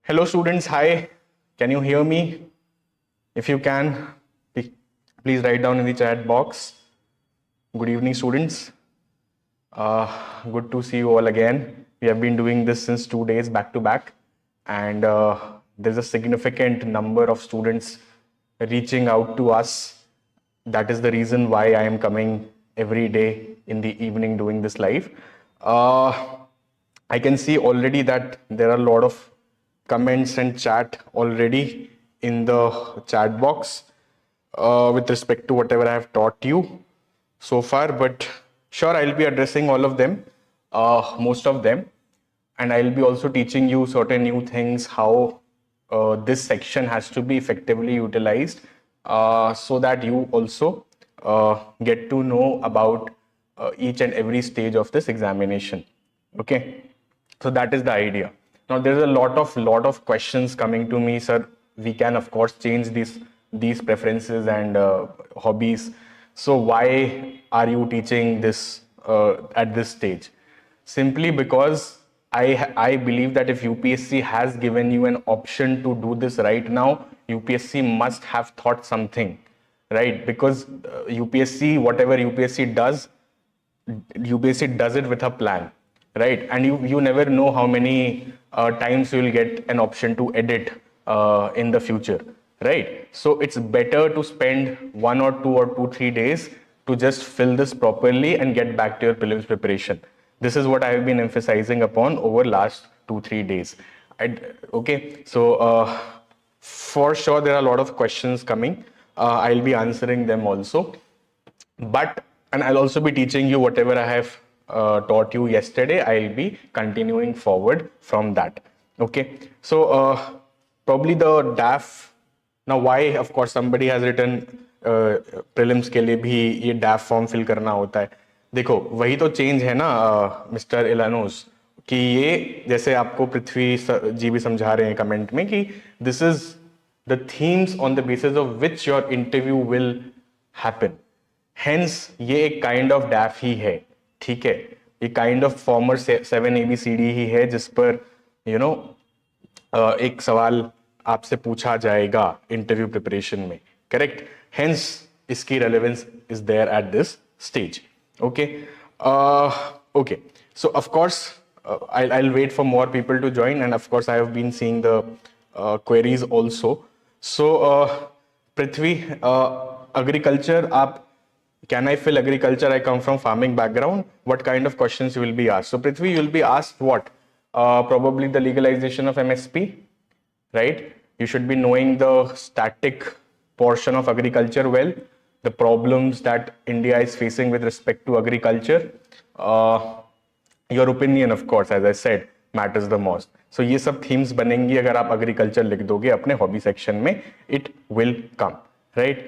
Hello students, hi. Can you hear me? If you can, please write down in the chat box. Good evening students. Good to see you all again. We have been doing this since 2 days back to back, and there's a significant number of students reaching out to us. That is the reason why I am coming every day in the evening doing this live. I can see already that there are a lot of comments and chat already in the chat box with respect to whatever I have taught you so far, but sure, I'll be addressing all of them, most of them, and I'll be also teaching you certain new things, how this section has to be effectively utilized, so that you also get to know about each and every stage of this examination. Okay, so that is the idea. Now there's a lot of questions coming to me, sir. We can of course change these preferences and hobbies. So why are you teaching this at this stage? Simply because I believe that if UPSC has given you an option to do this right now, UPSC must have thought something, right? Because UPSC, whatever UPSC does it with a plan, right? And you never know how many times you will get an option to edit in the future, right? So it's better to spend 1 or 2 or 3 days to just fill this properly and get back to your prelims preparation. This is what I have been emphasizing upon over last 2-3 days. Okay, so for sure there are a lot of questions coming. I'll be answering them also, and I'll also be teaching you whatever I have taught you yesterday. I'll be continuing forward from that. Okay, so probably the DAF. Now why, of course, somebody has written prelims के लिए भी ये DAF form fill करना होता है. देखो वही तो चेंज है ना मिस्टर इलानोस, कि ये जैसे आपको पृथ्वी जी भी समझा रहे हैं कमेंट में कि this is the themes on the basis of which your interview will happen. Hence ये एक काइंड ऑफ डैफ ही है, ठीक है. ये काइंड ऑफ फॉर्मर 7 ABCD ही है जिस पर एक सवाल आपसे पूछा जाएगा इंटरव्यू प्रिपरेशन में, करेक्ट. हेंस इसकी relevance is there at this stage. Okay, okay, so of course I'll wait for more people to join, and of course I have been seeing the queries also. So Prithvi, agriculture, can I fill agriculture? I come from farming background. What kind of questions you will be asked? So Prithvi, you will be asked what? Probably the legalization of MSP, right? You should be knowing the static portion of agriculture well, the problems that India is facing with respect to agriculture. Your opinion, of course, as I said, matters the most. So ये सब themes बनेंगी अगर आप agriculture लिख दोगे अपने hobby section में. It will come, right?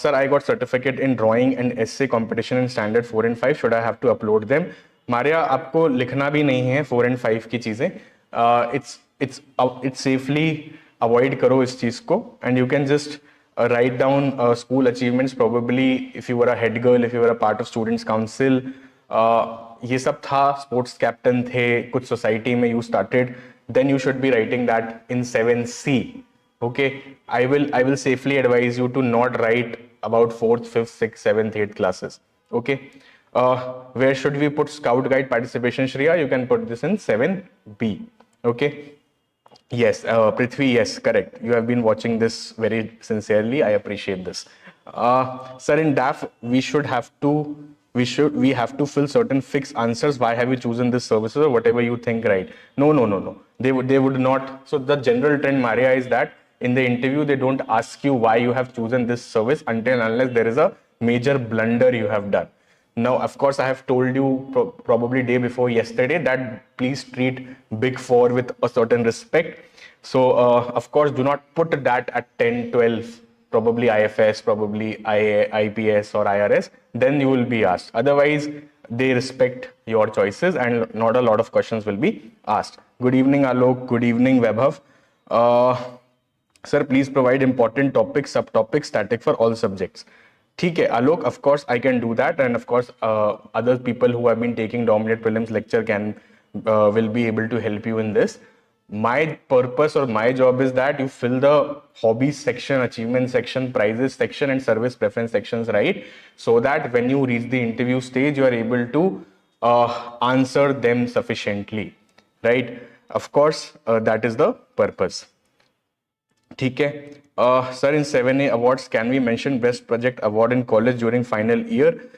Sir, I got certificate in drawing and essay competition in standard 4 and 5. Should I have to upload them? Maria, आपको लिखना भी नहीं है 4 and 5 की चीजें. It's safely avoid करो इस चीज को, and you can just write down school achievements. Probably if you were a head girl, if you were a part of students council, ये सब था, sports captain थे कुछ society में, you started, then you should be writing that in 7C. Okay, I will safely advise you to not write about 4th, 5th, 6th, 7th, 8th classes. Okay, where should we put scout guide participation, Shreya? You can put this in 7B. Okay. Yes, Prithvi, yes, correct. You have been watching this very sincerely. I appreciate this. Sir, in DAF, we have to fill certain fixed answers. Why have you chosen this services or whatever you think, right? No. They would not. So the general trend, Maria, is that in the interview, they don't ask you why you have chosen this service until unless there is a major blunder you have done. Now, of course, I have told you probably day before yesterday that please treat Big Four with a certain respect. So, of course, do not put that at 10, 12, probably IFS, probably IPS or IRS. Then you will be asked. Otherwise, they respect your choices and not a lot of questions will be asked. Good evening, Alok. Good evening, Vaibhav. Sir, please provide important topics, subtopics, static for all subjects. ठीक है आलोक, of course I can do that, and of course other people who have been taking dominant prelims lecture will be able to help you in this. My purpose or my job is that you fill the hobbies section, achievement section, prizes section, and service preference sections right, so that when you reach the interview stage, you are able to answer them sufficiently, right? Of course, that is the purpose. ठीक है. Sir, in 7A awards, can we mention best project award in college during final year?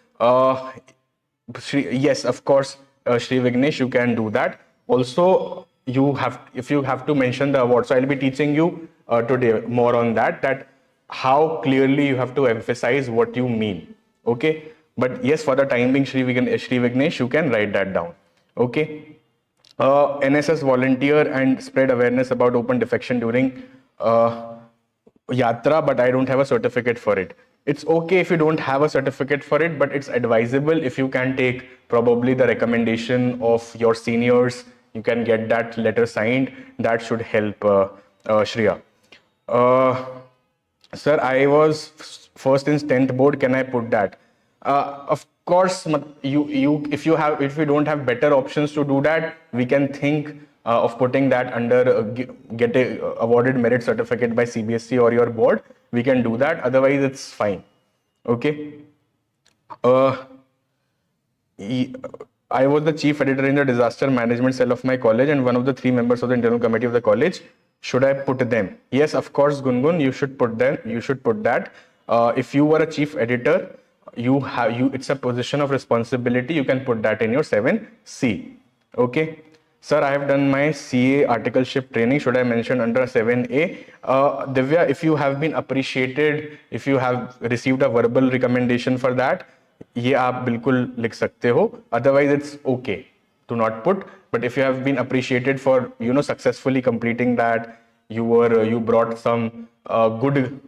Yes, of course, Shri Vignesh, you can do that. Also, if you have to mention the award, so I'll be teaching you today more on that how clearly you have to emphasize what you mean. Okay, but yes, for the time being, Shri Vignesh, you can write that down. Okay. NSS volunteer and spread awareness about open defecation during Yatra, but I don't have a certificate for it. It's okay if you don't have a certificate for it, but it's advisable if you can take probably the recommendation of your seniors. You can get that letter signed. That should help, Shreya. Sir, I was first in 10th board. Can I put that? Of course, if you don't have better options to do that, we can think of putting that under get a awarded merit certificate by CBSE or your board. We can do that. Otherwise, it's fine. Okay. I was the chief editor in the disaster management cell of my college and one of the 3 members of the internal committee of the college. Should I put them? Yes, of course, Gungun, you should put them. You should put that. If you were a chief editor, it's a position of responsibility. You can put that in your 7C. Okay. Sir, I have done my CA articleship training. Should I mention under 7A? Divya, if you have been appreciated, if you have received a verbal recommendation for that, ये आप बिल्कुल लिख सकते हो. Otherwise, it's okay to not put. But if you have been appreciated for successfully completing that, you brought some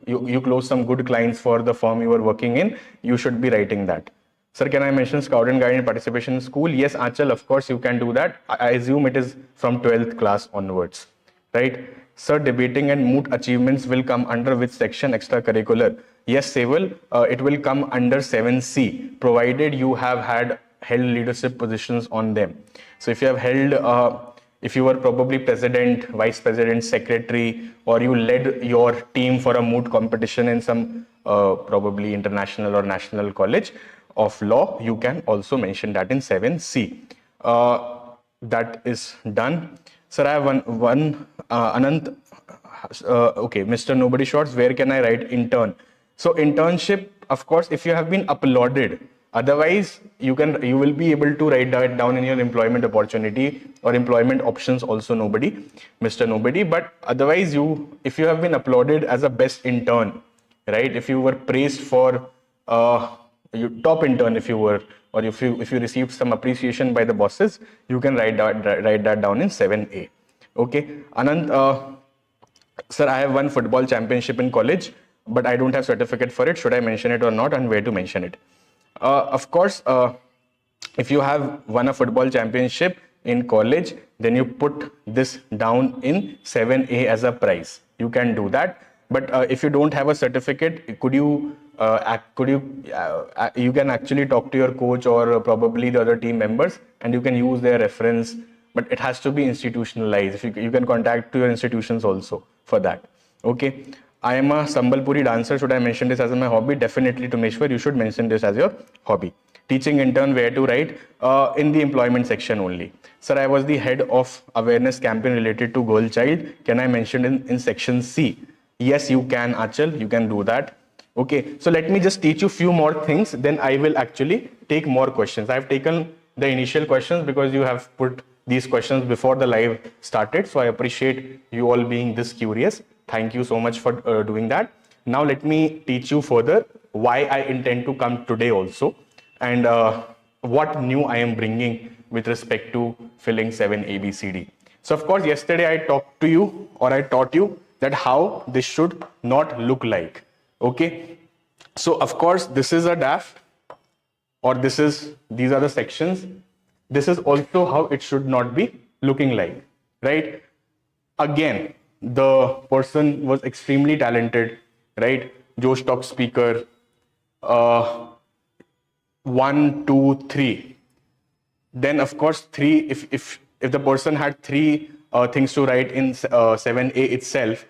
you closed some good clients for the firm you were working in, you should be writing that. Sir, can I mention scout and guide participation in school? Yes, Achal, of course you can do that. I assume it is from 12th class onwards, right? Sir, debating and moot achievements will come under which section? Extracurricular. Yes, Seval, it will come under 7C, provided you have held leadership positions on them. So if you have held, if you were probably president, vice president, secretary, or you led your team for a moot competition in some probably international or national college of law, you can also mention that in 7C. That is done. Sir, I have one Anant. Okay, Mr. Nobody Shorts, where can I write intern? So internship, of course, if you have been uploaded, otherwise you will be able to write that down in your employment opportunity or employment options also, Mr. Nobody. But otherwise, if you have been uploaded as a best intern, right? If you were praised for top intern, if you were, or if you received some appreciation by the bosses, you can write that down in 7A. Okay, Anand, sir, I have won football championship in college, but I don't have certificate for it. Should I mention it or not, and where to mention it? Of course, if you have won a football championship in college, then you put this down in 7A as a prize. You can do that. But if you don't have a certificate, you can actually talk to your coach or probably the other team members, and you can use their reference. But it has to be institutionalized. If you can contact to your institutions also for that. Okay. I am a Sambalpuri dancer. Should I mention this as my hobby? Definitely, Tumeshwar, you should mention this as your hobby. Teaching intern, where to write? In the employment section only. Sir, I was the head of awareness campaign related to girl child. Can I mention in section C? Yes, you can, Achal. You can do that. Okay. So let me just teach you few more things. Then I will actually take more questions. I have taken the initial questions because you have put these questions before the live started. So I appreciate you all being this curious. Thank you so much for doing that. Now let me teach you further why I intend to come today also, and what new I am bringing with respect to filling 7ABCD. So of course, yesterday I talked to you, or I taught you that how this should not look like. Okay. So of course, this is a DAF, or these are the sections. This is also how it should not be looking like, right? Again, the person was extremely talented, right? Josh talk speaker, 1, 2, 3. Then of course 3. If the person had 3 things to write in 7A itself,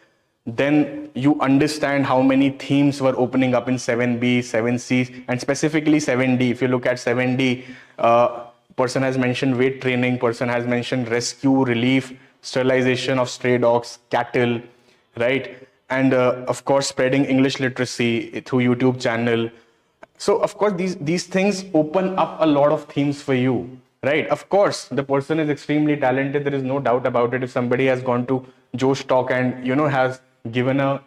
then you understand how many themes were opening up in 7B, 7C, and specifically 7D. If you look at 7D, person has mentioned weight training, person has mentioned rescue, relief, sterilization of stray dogs, cattle, right? And of course, spreading English literacy through YouTube channel. So of course, these things open up a lot of themes for you, right? Of course, the person is extremely talented. There is no doubt about it. If somebody has gone to Josh Talk and has given a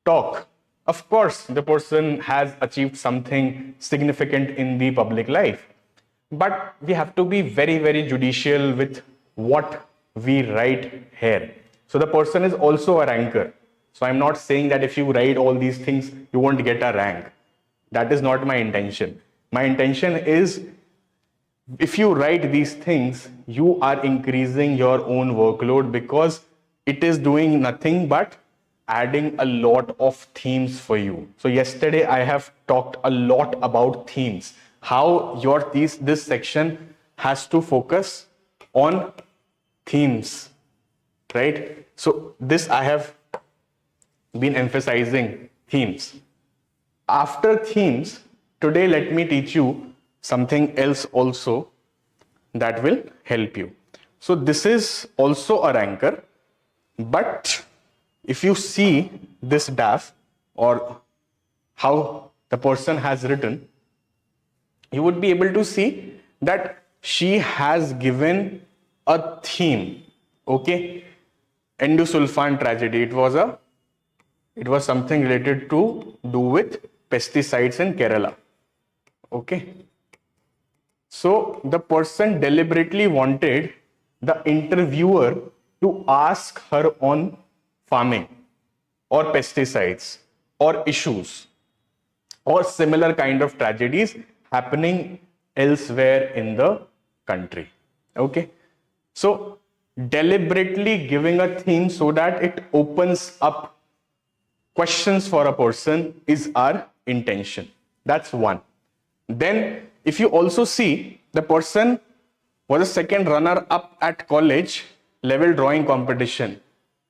talk, of course, the person has achieved something significant in the public life. But we have to be very, very judicial with what we write here. So the person is also a ranker. So I'm not saying that if you write all these things, you won't get a rank. That is not my intention. My intention is, if you write these things, you are increasing your own workload, because it is doing nothing but adding a lot of themes for you. So yesterday I have talked a lot about themes, how this section has to focus on themes, right? So this I have been emphasizing themes. After themes, today let me teach you something else also that will help you. So this is also a ranker, but if you see this DAF or how the person has written, you would be able to see that she has given a theme. Okay, endosulfan tragedy. It was something related to do with pesticides in Kerala. Okay, so the person deliberately wanted the interviewer to ask her on farming or pesticides or issues or similar kind of tragedies happening elsewhere in the country. Okay, so deliberately giving a theme so that it opens up questions for a person is our intention. That's one. Then if you also see, the person was a second runner up at college level drawing competition.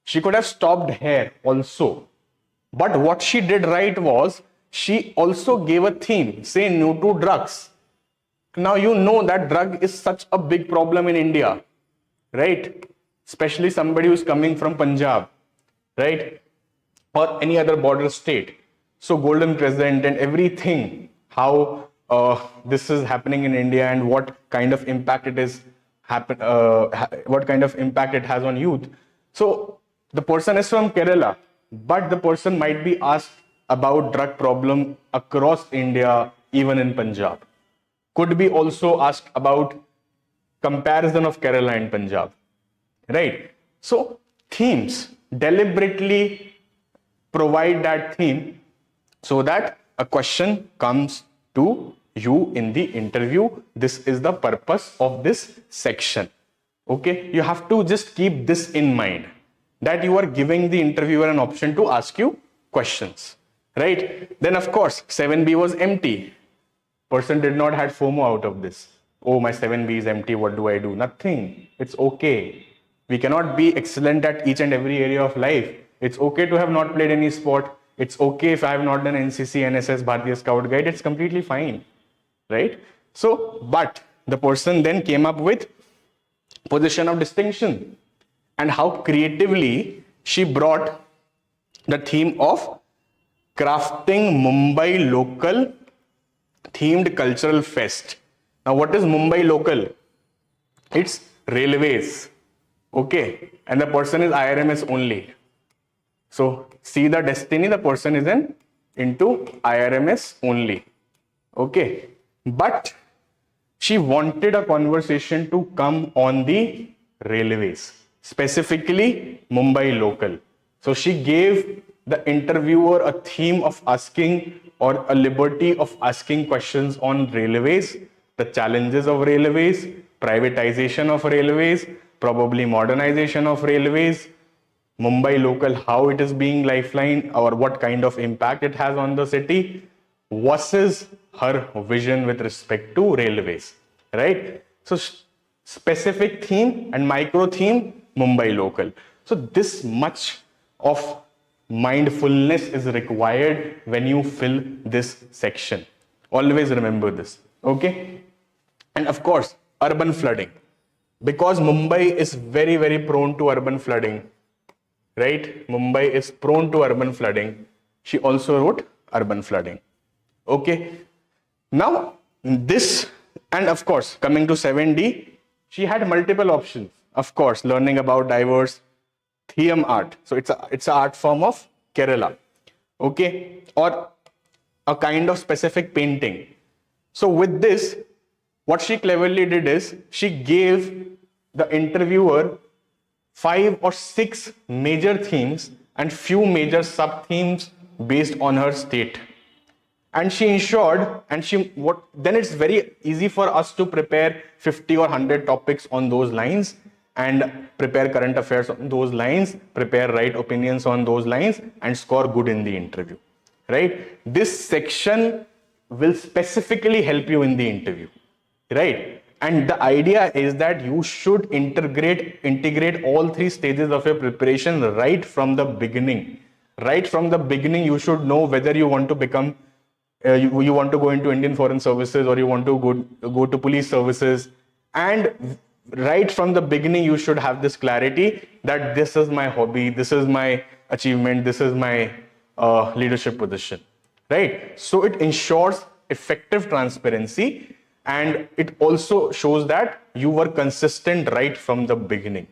She could have stopped here also, but what she did right was she also gave a theme, say no to drugs. Now you know that drug is such a big problem in India, right? Especially somebody who's coming from Punjab, right? Or any other border state. So Golden Crescent and everything, how this is happening in India and what kind of impact it is what kind of impact it has on youth. So the person is from Kerala, but the person might be asked about drug problem across India, even in Punjab. Could be also asked about comparison of Kerala and Punjab, right? So themes, deliberately provide that theme so that a question comes to you in the interview. This is the purpose of this section. Okay, you have to just keep this in mind, that you are giving the interviewer an option to ask you questions, right? Then of course 7B was empty. Person did not had FOMO out of this. Oh, my 7B is empty, what do I do? Nothing. It's okay. We cannot be excellent at each and every area of life. It's okay to have not played any sport. It's okay if I have not done NCC, NSS, Bharatiya Scout Guide. It's completely fine, right? So, but the person then came up with position of distinction, and how creatively she brought the theme of crafting Mumbai local themed cultural fest. Now, what is Mumbai local? It's railways. Okay, and the person is IRMS only. So see the destiny, the person is into IRMS only. Okay, but she wanted a conversation to come on the railways, specifically Mumbai local. So she gave the interviewer a theme of asking, or a liberty of asking questions on railways, the challenges of railways, privatization of railways, probably modernization of railways, Mumbai local, how it is being lifeline or what kind of impact it has on the city, versus her vision with respect to railways, right? So specific theme and micro theme Mumbai local. So this much of mindfulness is required when you fill this section. Always remember this, okay? And of course, urban flooding. Because Mumbai is very, very prone to urban flooding, right? Mumbai is prone to urban flooding. She also wrote urban flooding, okay? Now, this, and of course, coming to 7D, she had multiple options. Of course, learning about diverse Theum art. So it's an art form of Kerala, okay? Or a kind of specific painting. So with this, what she cleverly did is she gave the interviewer 5 or 6 major themes and few major sub-themes based on her state. And she ensured, then it's very easy for us to prepare 50 or 100 topics on those lines and prepare current affairs on those lines, prepare right opinions on those lines, and score good in the interview, right? This section will specifically help you in the interview, right? And the idea is that you should integrate all 3 stages of your preparation right from the beginning. Right from the beginning, you should know whether you want to become, you want to go into Indian Foreign Services, or you want to go to police services. And right from the beginning, you should have this clarity that this is my hobby, this is my achievement, this is my leadership position, right? So it ensures effective transparency, and it also shows that you were consistent right from the beginning,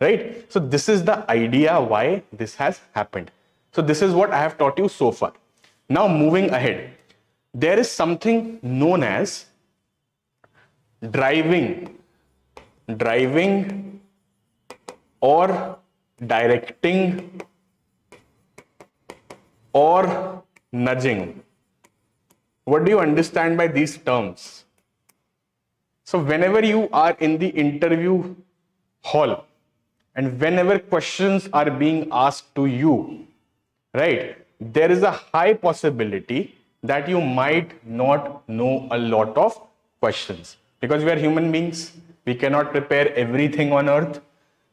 right? So this is the idea why this has happened. So this is what I have taught you so far. Now moving ahead, there is something known as driving or directing or nudging. What do you understand by these terms? So whenever you are in the interview hall and whenever questions are being asked to you, right, there is a high possibility that you might not know a lot of questions, because we are human beings. We cannot prepare everything on earth.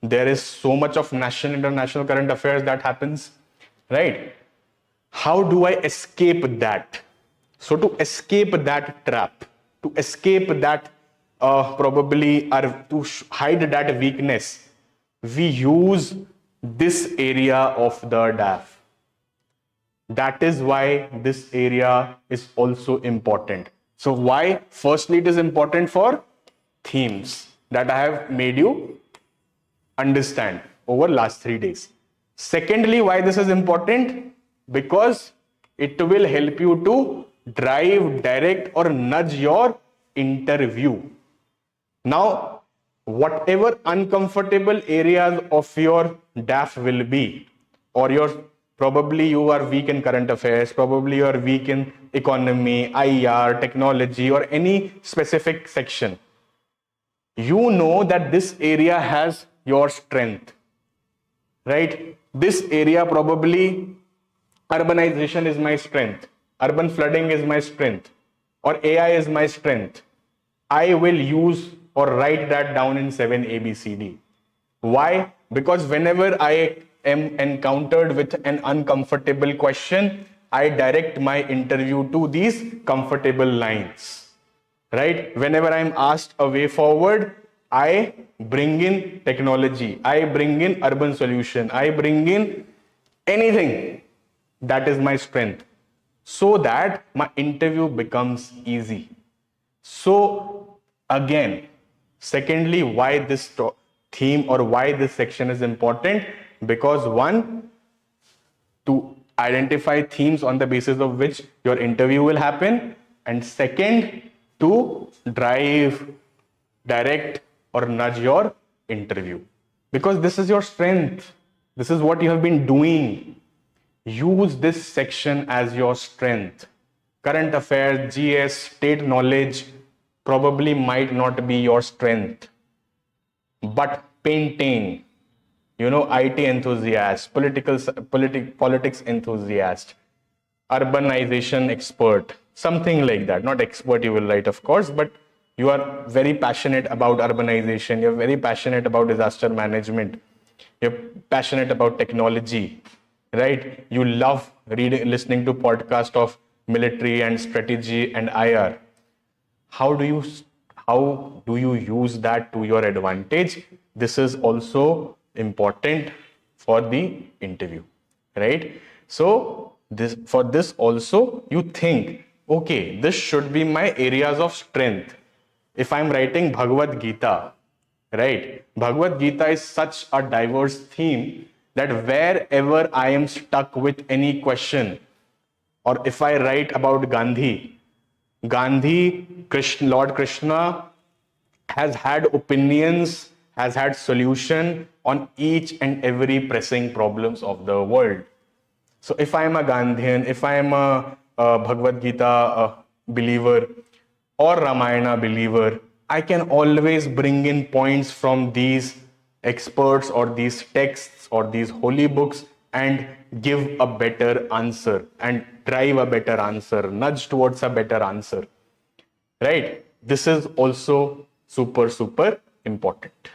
There is so much of national, international current affairs that happens, right? How do I escape that? So to escape that trap, to escape that to hide that weakness, we use this area of the DAF. That is why this area is also important. So why? Firstly, it is important for themes that I have made you understand over last 3 days. Secondly, why this is important? Because it will help you to drive, direct, or nudge your interview. Now, whatever uncomfortable areas of your DAF will be, or probably you are weak in current affairs, probably you are weak in economy, IR, technology, or any specific section, you know that this area has your strength, right? This area, probably urbanization is my strength, urban flooding is my strength, or AI is my strength. I will use or write that down in 7 ABCD. Why? Because whenever I am encountered with an uncomfortable question, I direct my interview to these comfortable lines, right? Whenever I'm asked a way forward, I bring in technology, I bring in urban solution, I bring in anything that is my strength, so that my interview becomes easy. So again, secondly, why this theme or why this section is important? Because one, to identify themes on the basis of which your interview will happen, and second, to drive, direct, or nudge your interview. Because this is your strength. This is what you have been doing. Use this section as your strength. Current affairs, GS, state knowledge probably might not be your strength. But painting, IT enthusiast, politics enthusiast, urbanization expert, something like that. Not expert you will write, of course, but You are very passionate about urbanization. You're very passionate about disaster management. You're passionate about technology, right? You love reading, listening to podcast of military and strategy and IR. How do you how do you use that to your advantage? This is also important for the interview, right? So this also you think, okay, this should be my areas of strength. If I'm writing Bhagavad Gita, right? Bhagavad Gita is such a diverse theme that wherever I am stuck with any question, or if I write about Gandhi, Lord Krishna has had opinions, has had solution on each and every pressing problems of the world. So if I am a Gandhian, if I am a Bhagavad Gita believer or Ramayana believer, I can always bring in points from these experts or these texts or these holy books and give a better answer and drive a better answer, nudge towards a better answer, right? This is also super important,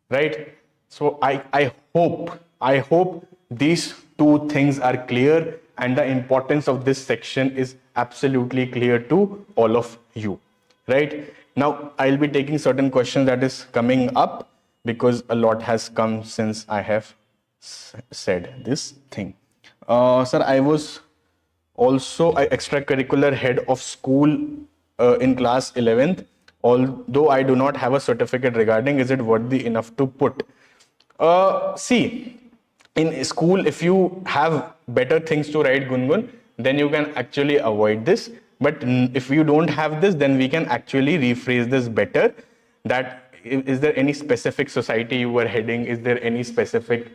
right? So I hope these two things are clear and the importance of this section is absolutely clear to all of you, right? Now I'll be taking certain questions that is coming up because a lot has come since I have said this thing. Sir, I was also an extracurricular head of school in class 11th. Although I do not have a certificate regarding, is it worthy enough to put? See, in school, if you have better things to write, Gungun, then you can actually avoid this. But if you don't have this, then we can actually rephrase this better. That is there any specific society you were heading? Is there any specific,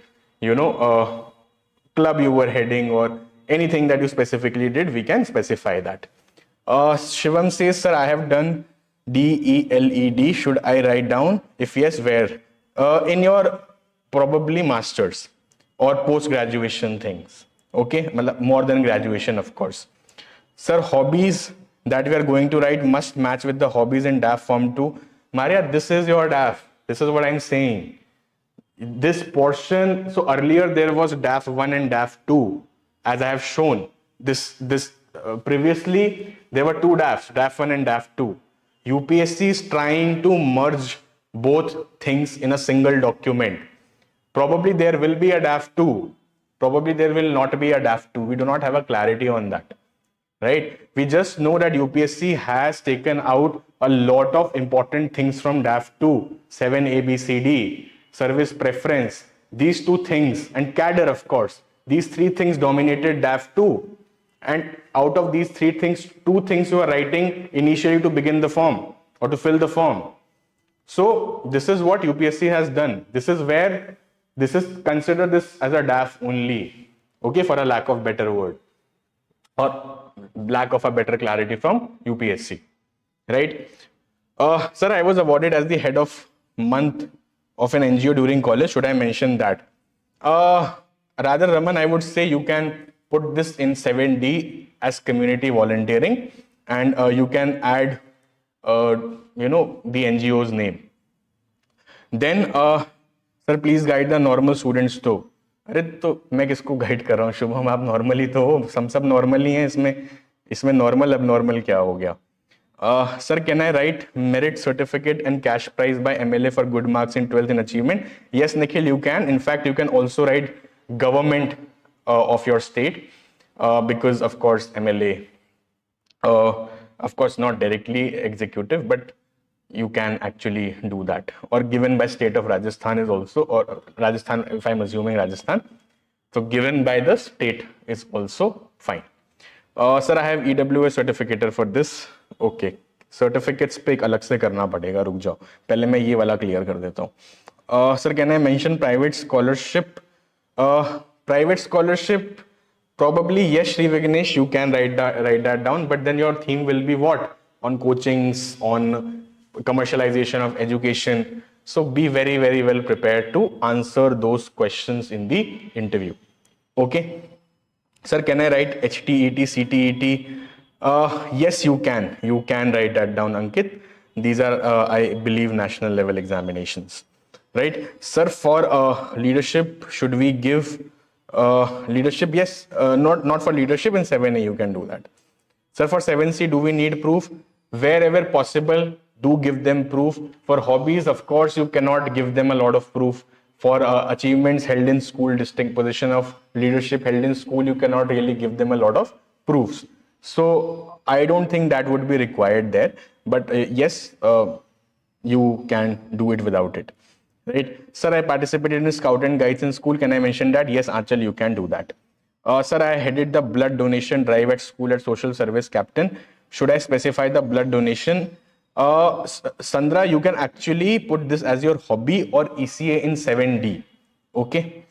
club you were heading or anything that you specifically did? We can specify that. Shivam says, sir, I have done DELED. Should I write down? If yes, where? In your probably masters or post-graduation things. Okay, more than graduation, of course. Sir, hobbies that we are going to write must match with the hobbies in DAF form 2. Maria, this is your DAF. This is what I'm saying. This portion, so earlier there was DAF 1 and DAF 2, as I have shown. Previously, there were two DAFs, DAF 1 and DAF 2. UPSC is trying to merge both things in a single document. Probably there will be a DAF 2. Probably there will not be a DAF 2. We do not have a clarity on that, right? We just know that UPSC has taken out a lot of important things from DAF 2, 7 ABCD, service preference, these two things, and cadre, of course. These three things dominated DAF 2. And out of these three things, two things you are writing initially to begin the form or to fill the form. So this is what UPSC has done. This is consider this as a DAF only, okay, for a lack of better word or lack of a better clarity from UPSC, right? Sir, I was awarded as the head of month of an NGO during college. Should I mention that? Rather, Raman, I would say you can put this in 7D as community volunteering, and you can add, the NGO's name. Then, sir, please guide the normal students too. अरे तो मैं किसको guide कर रहा हूँ? शुभम, आप normally तो हो, सब नॉर्मल ही हैं. इसमें नॉर्मल अब नॉर्मल क्या हो गया? Sir, can I write merit certificate and cash prize by MLA for good marks in 12th in achievement? Yes, Nikhil, you can. In fact, you can also write government of your state, because of course MLA, of course not directly executive, but you can actually do that. Or given by state of Rajasthan is also, or Rajasthan, if I'm assuming Rajasthan, so given by the state is also fine. Sir, I have EWS certificate for this. Okay, certificates पे एक अलग से करना पड़ेगा, रुक जाओ, पहले मैं ये वाला क्लियर कर देता हूँ. Sir, can I mention private scholarship? Private scholarship, probably yes, Shri Vignesh, you can write that down, but then your theme will be what? On coachings, on commercialization of education. So be very, very well prepared to answer those questions in the interview. Okay. Sir, can I write HTET, CTET? Yes, you can. You can write that down, Ankit. These are, I believe, national level examinations, right? Sir, for leadership, should we give leadership? Yes, not for leadership. In 7A, you can do that. Sir, for 7C, do we need proof? Wherever possible, do give them proof. For hobbies, of course, you cannot give them a lot of proof. For achievements held in school, distinct position of leadership held in school, you cannot really give them a lot of proofs. So I don't think that would be required there. But yes, you can do it without it. Right? Sir, I participated in Scout and Guides in school. Can I mention that? Yes, Aanchal, you can do that. Sir, I headed the blood donation drive at school at social service captain. Should I specify the blood donation? Sandra, you can actually put this as your hobby or ECA in 7D. Okay.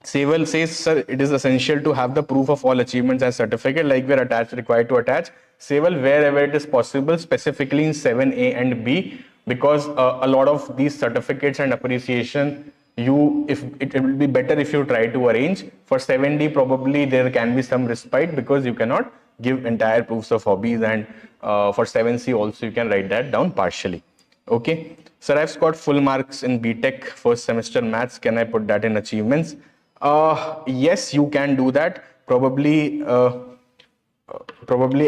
Civil says, sir, it is essential to have the proof of all achievements as certificate, like we're required to attach. Civil, wherever it is possible, specifically in 7A and B, because a lot of these certificates and appreciation, if it will be better if you try to arrange. For 7D, probably there can be some respite because you cannot give entire proofs of hobbies, and for 7C also you can write that down partially. Okay. Sir, I've scored full marks in BTech first semester maths. Can I put that in achievements? Yes, you can do that. Probably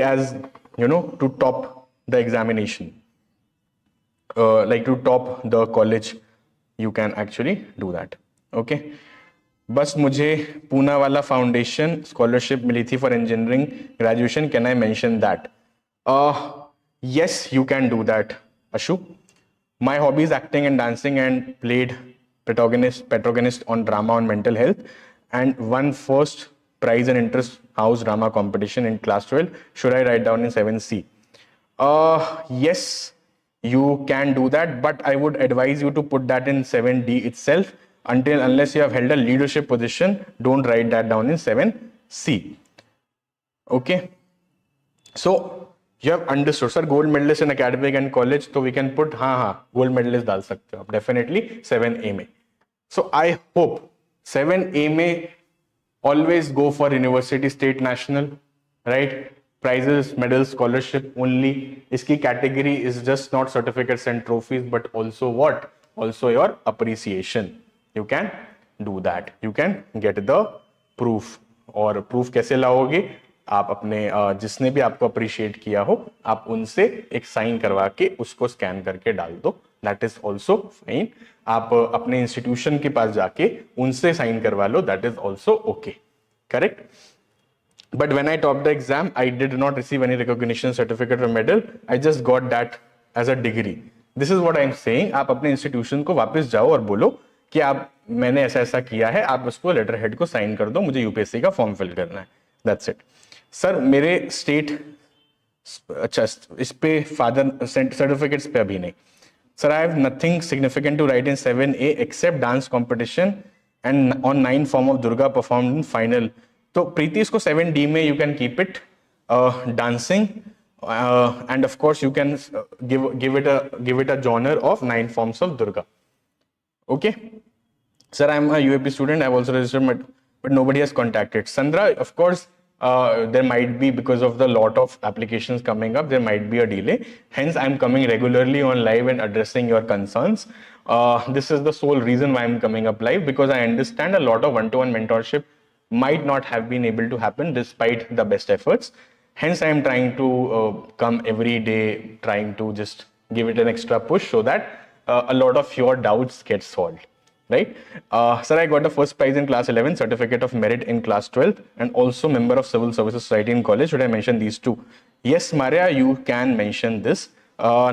as, to top the examination, like to top the college, you can actually do that. Okay. बस मुझे पूना वाला foundation scholarship मिली थी for engineering graduation. Can I mention that? Yes, you can do that, Ashu. My hobby is acting and dancing, and played protagonist on drama on mental health, and won first prize in inter-house drama competition in class 12. Should I write down in 7C? Yes, you can do that, but I would advise you to put that in 7D itself. Unless you have held a leadership position, don't write that down in 7C. Okay. So you have understood, sir. Gold medalist in academic and college, so we can put gold medalist डाल सकते हो आप definitely 7A में. So I hope 7A में always go for university, state, national, right? Prizes, medals, scholarship only. Iski category is just not certificates and trophies, but also what? Also your appreciation. You can do that. You can get the proof. और proof कैसे लाओगे? आप अपने जिसने भी आपको appreciate किया हो, आप उनसे एक साइन करवा के उसको स्कैन करके डाल दो. That is also fine. आप अपने इंस्टीट्यूशन के पास जाके उनसे साइन करवा लो. That is also okay. Correct. But when I topped the exam, I did not receive any recognition, certificate or medal. I just got that as a degree. This is what I am saying. आप अपने institution को वापस जाओ और बोलो कि मैंने ऐसा ऐसा किया है, आप उसको लेटर हेड को साइन कर दो, मुझे यूपीएससी का फॉर्म फिल करना है. That's it. सर मेरे स्टेट, अच्छा इस पे फादर सर्टिफिकेट्स पे अभी नहीं. Sir I have nothing significant to write in 7A except dance competition and on 9 form of Durga performed in final. तो प्रीति इसको 7D में you can keep it dancing, and of course you can give it a genre of 9 forms of Durga. Okay. Sir, I am a UAP student. I have also registered, but nobody has contacted. Sandra, of course, there might be, because of the lot of applications coming up, there might be a delay. Hence, I am coming regularly on live and addressing your concerns. This is the sole reason why I am coming up live, because I understand a lot of one-to-one mentorship might not have been able to happen despite the best efforts. Hence, I am trying to come every day, trying to just give it an extra push so that a lot of your doubts get solved. Right? Sir, I got the first prize in class 11, certificate of merit in class 12, and also member of Civil Services Society in college. Should I mention these two? Yes, Maria, you can mention this.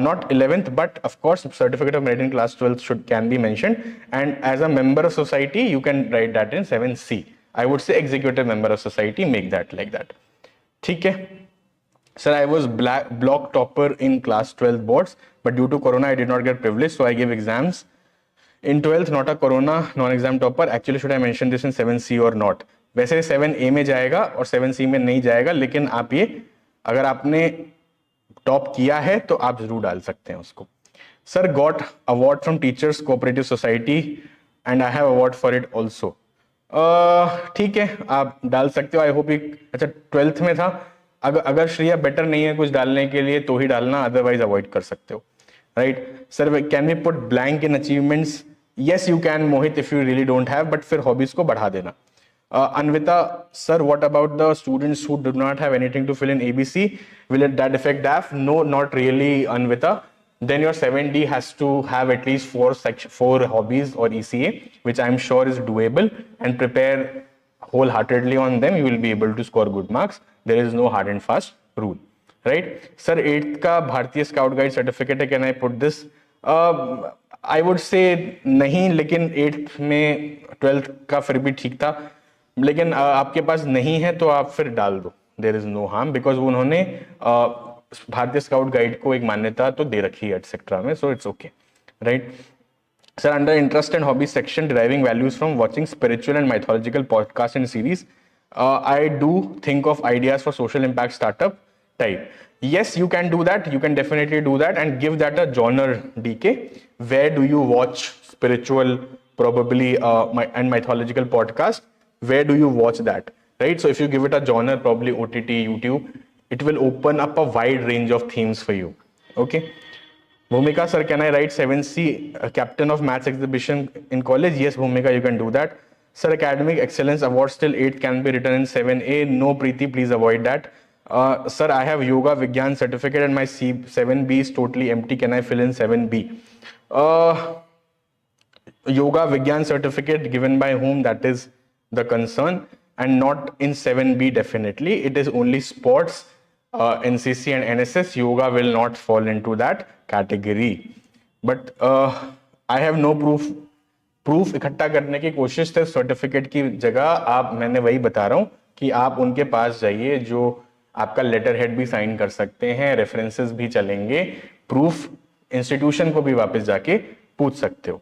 Not 11th, but of course, certificate of merit in class 12 can be mentioned. And as a member of society, you can write that in 7C. I would say executive member of society, make that like that. ठीक है. Sir, I was block topper in class 12 boards, but due to corona, I did not get privilege, so I gave exams in 12th, not a corona, non-exam topper. Actually, should I mention this in 7C or not? वैसे 7A में जाएगा और 7C में नहीं जाएगा, लेकिन आप ये अगर आपने टॉप किया है तो आप जरूर डाल सकते हैं उसको. Sir, got award from Teachers Cooperative Society and I have award for it also. ठीक है, आप डाल सकते हो. I hope. अच्छा 12th में था. अगर श्रेया बेटर नहीं है कुछ डालने के लिए तो ही डालना, अदरवाइज अवॉइड कर सकते हो. right? Sir, can we put blank in achievements? Yes, you can, Mohit, if you really don't have, but फिर hobbies को बढ़ा देना. Anvita, sir, what about the students who do not have anything to fill in ABC? Will it that affect DAF? No, not really, Anvita. Then your 7D has to have at least four hobbies or ECA, which I'm sure is doable, and prepare wholeheartedly on them. You will be able to score good marks. There is no hard and fast rule, right? Sir, 8th का भारतीय scout guide certificate है, can I put this? I would say नहीं, लेकिन 8th में 12th का फिर भी ठीक था, लेकिन आपके पास नहीं है तो आप फिर डाल दो. There is no harm, because उन्होंने भारतीय स्काउट गाइड को एक मान्यता तो दे रखी है एक्सेट्रा में, so it's okay, right? Sir, under interest and hobby section, deriving values from watching spiritual and mythological podcasts and series, I do think of ideas for social impact startup type. Yes, you can do that. You can definitely do that and give that a genre, DK. Where do you watch spiritual, probably and mythological podcast? Where do you watch that, right? So if you give it a genre, probably OTT, YouTube, it will open up a wide range of themes for you. Okay. Bhumika, sir, can I write 7C captain of maths exhibition in college? Yes, Bhumika, you can do that. Sir, academic excellence award still 8 can be written in 7A. No, Preeti, please avoid that. Sir, I have yoga Vigyan certificate and my 7B is totally empty. Can I fill in 7B? Yoga Vigyan certificate given by whom, that is the concern, and not in 7B definitely. It is only sports, NCC and NSS. Yoga will not fall into that category. But I have no proof इकट्ठा करने की कोशिश थे certificate की जगह. मैंने वही बता रहा हूँ कि आप उनके पास जाइए जो आपका लेटर हेड भी साइन कर सकते हैं, रेफरेंसेस भी चलेंगे, प्रूफ इंस्टीट्यूशन को भी वापस जाके पूछ सकते हो.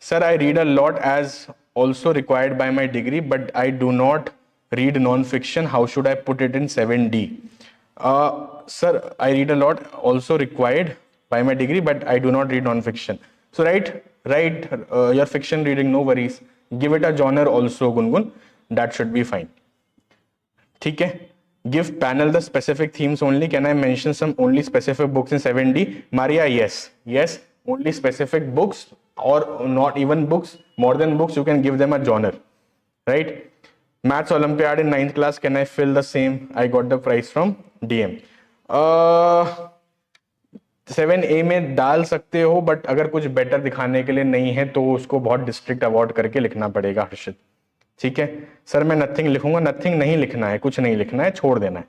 Sir, I read a lot as also required by my degree, but I do not read non fiction. How should I put it in 7D? Sir, I read a lot, also required by my degree, but I do not read non-fiction. So write your fiction reading, no worries. Give it a genre also, Gungun. That should be fine. ठीक है. Give panel the specific themes only. Can I mention some only specific books in 7D? Maria, yes, only specific books, or not even books, more than books. You can give them a genre, right? Maths Olympiad in 9th class, can I fill the same? I got the prize from DM. 7A में डाल सकते हो, but अगर कुछ better दिखाने के लिए नहीं है तो उसको बहुत डिस्ट्रिक्ट अवॉर्ड करके लिखना पड़ेगा, हर्षित. ठीक है सर, मैं नथिंग लिखूंगा. नथिंग नहीं लिखना है, कुछ नहीं लिखना है, छोड़ देना है.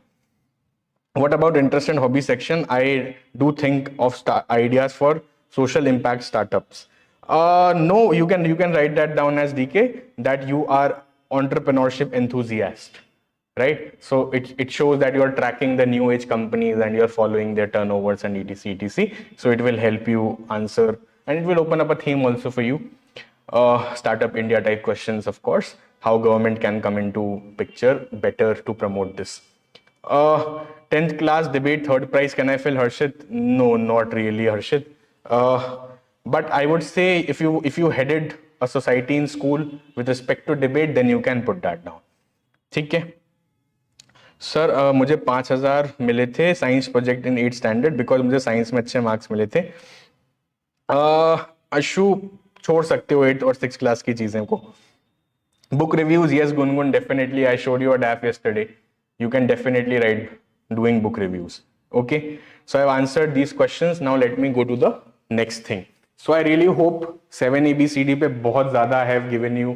What about interest and hobby section? I do think of ideas for social impact startups. No, you can write that down as DK, that you are entrepreneurship enthusiast, right? So it shows that you are tracking the new age companies and you're following their turnovers and etc. So it will help you answer, and it will open up a theme also for you. Startup India type questions, of course, how government can come into picture better to promote this. 10th class debate, third prize, can I fill, Harshit? No, not really, Harshit. But I would say if you headed a society in school with respect to debate, then you can put that down. ठीक है sir, मुझे 5000 मिले थे science project in 8th standard because मुझे science में अच्छे marks मिले थे. अशु, छोड़ सकते हो 8th और 6th क्लास की चीजें को. Book reviews, yes Gungun, definitely. I showed you a डैफ yesterday. You can definitely write doing book reviews. Okay, so I've answered these questions. Now let me go to the next thing. So I really hope 7ABCD पे बहुत ज़्यादा I have given you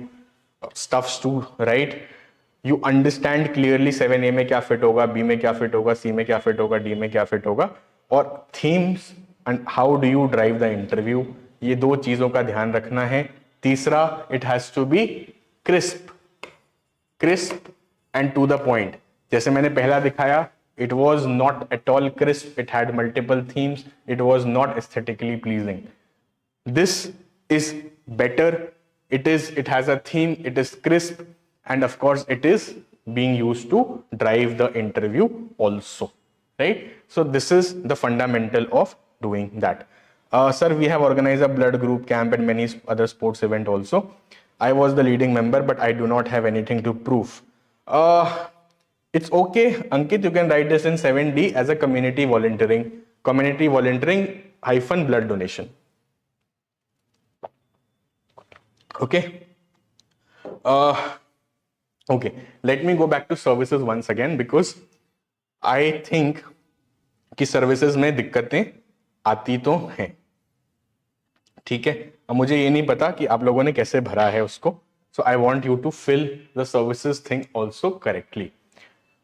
stuffs to write. You understand clearly 7A में क्या fit होगा, B में क्या fit होगा, C में क्या fit होगा, D में क्या fit होगा, और themes and how do you drive the interview. ये दो चीज़ों का ध्यान रखना है. तीसरा, it has to be crisp and to the point. जैसे मैंने पहला दिखाया, it was not at all crisp, it had multiple themes, it was not aesthetically pleasing. This is better, it has a theme, it is crisp, and of course it is being used to drive the interview also, right? So this is the fundamental of doing that. Sir, we have organized a blood group camp and many other sports event also. I was the leading member, but I do not have anything to prove. It's okay, Ankit, you can write this in 7D as a community volunteering. Community volunteering hyphen blood donation. Okay. Okay, let me go back to services once again because I think कि services में दिक्कतें आती तो हैं. ठीक है, अब मुझे ये नहीं पता कि आप लोगों ने कैसे भरा है उसको. So I want you to fill the services thing also correctly.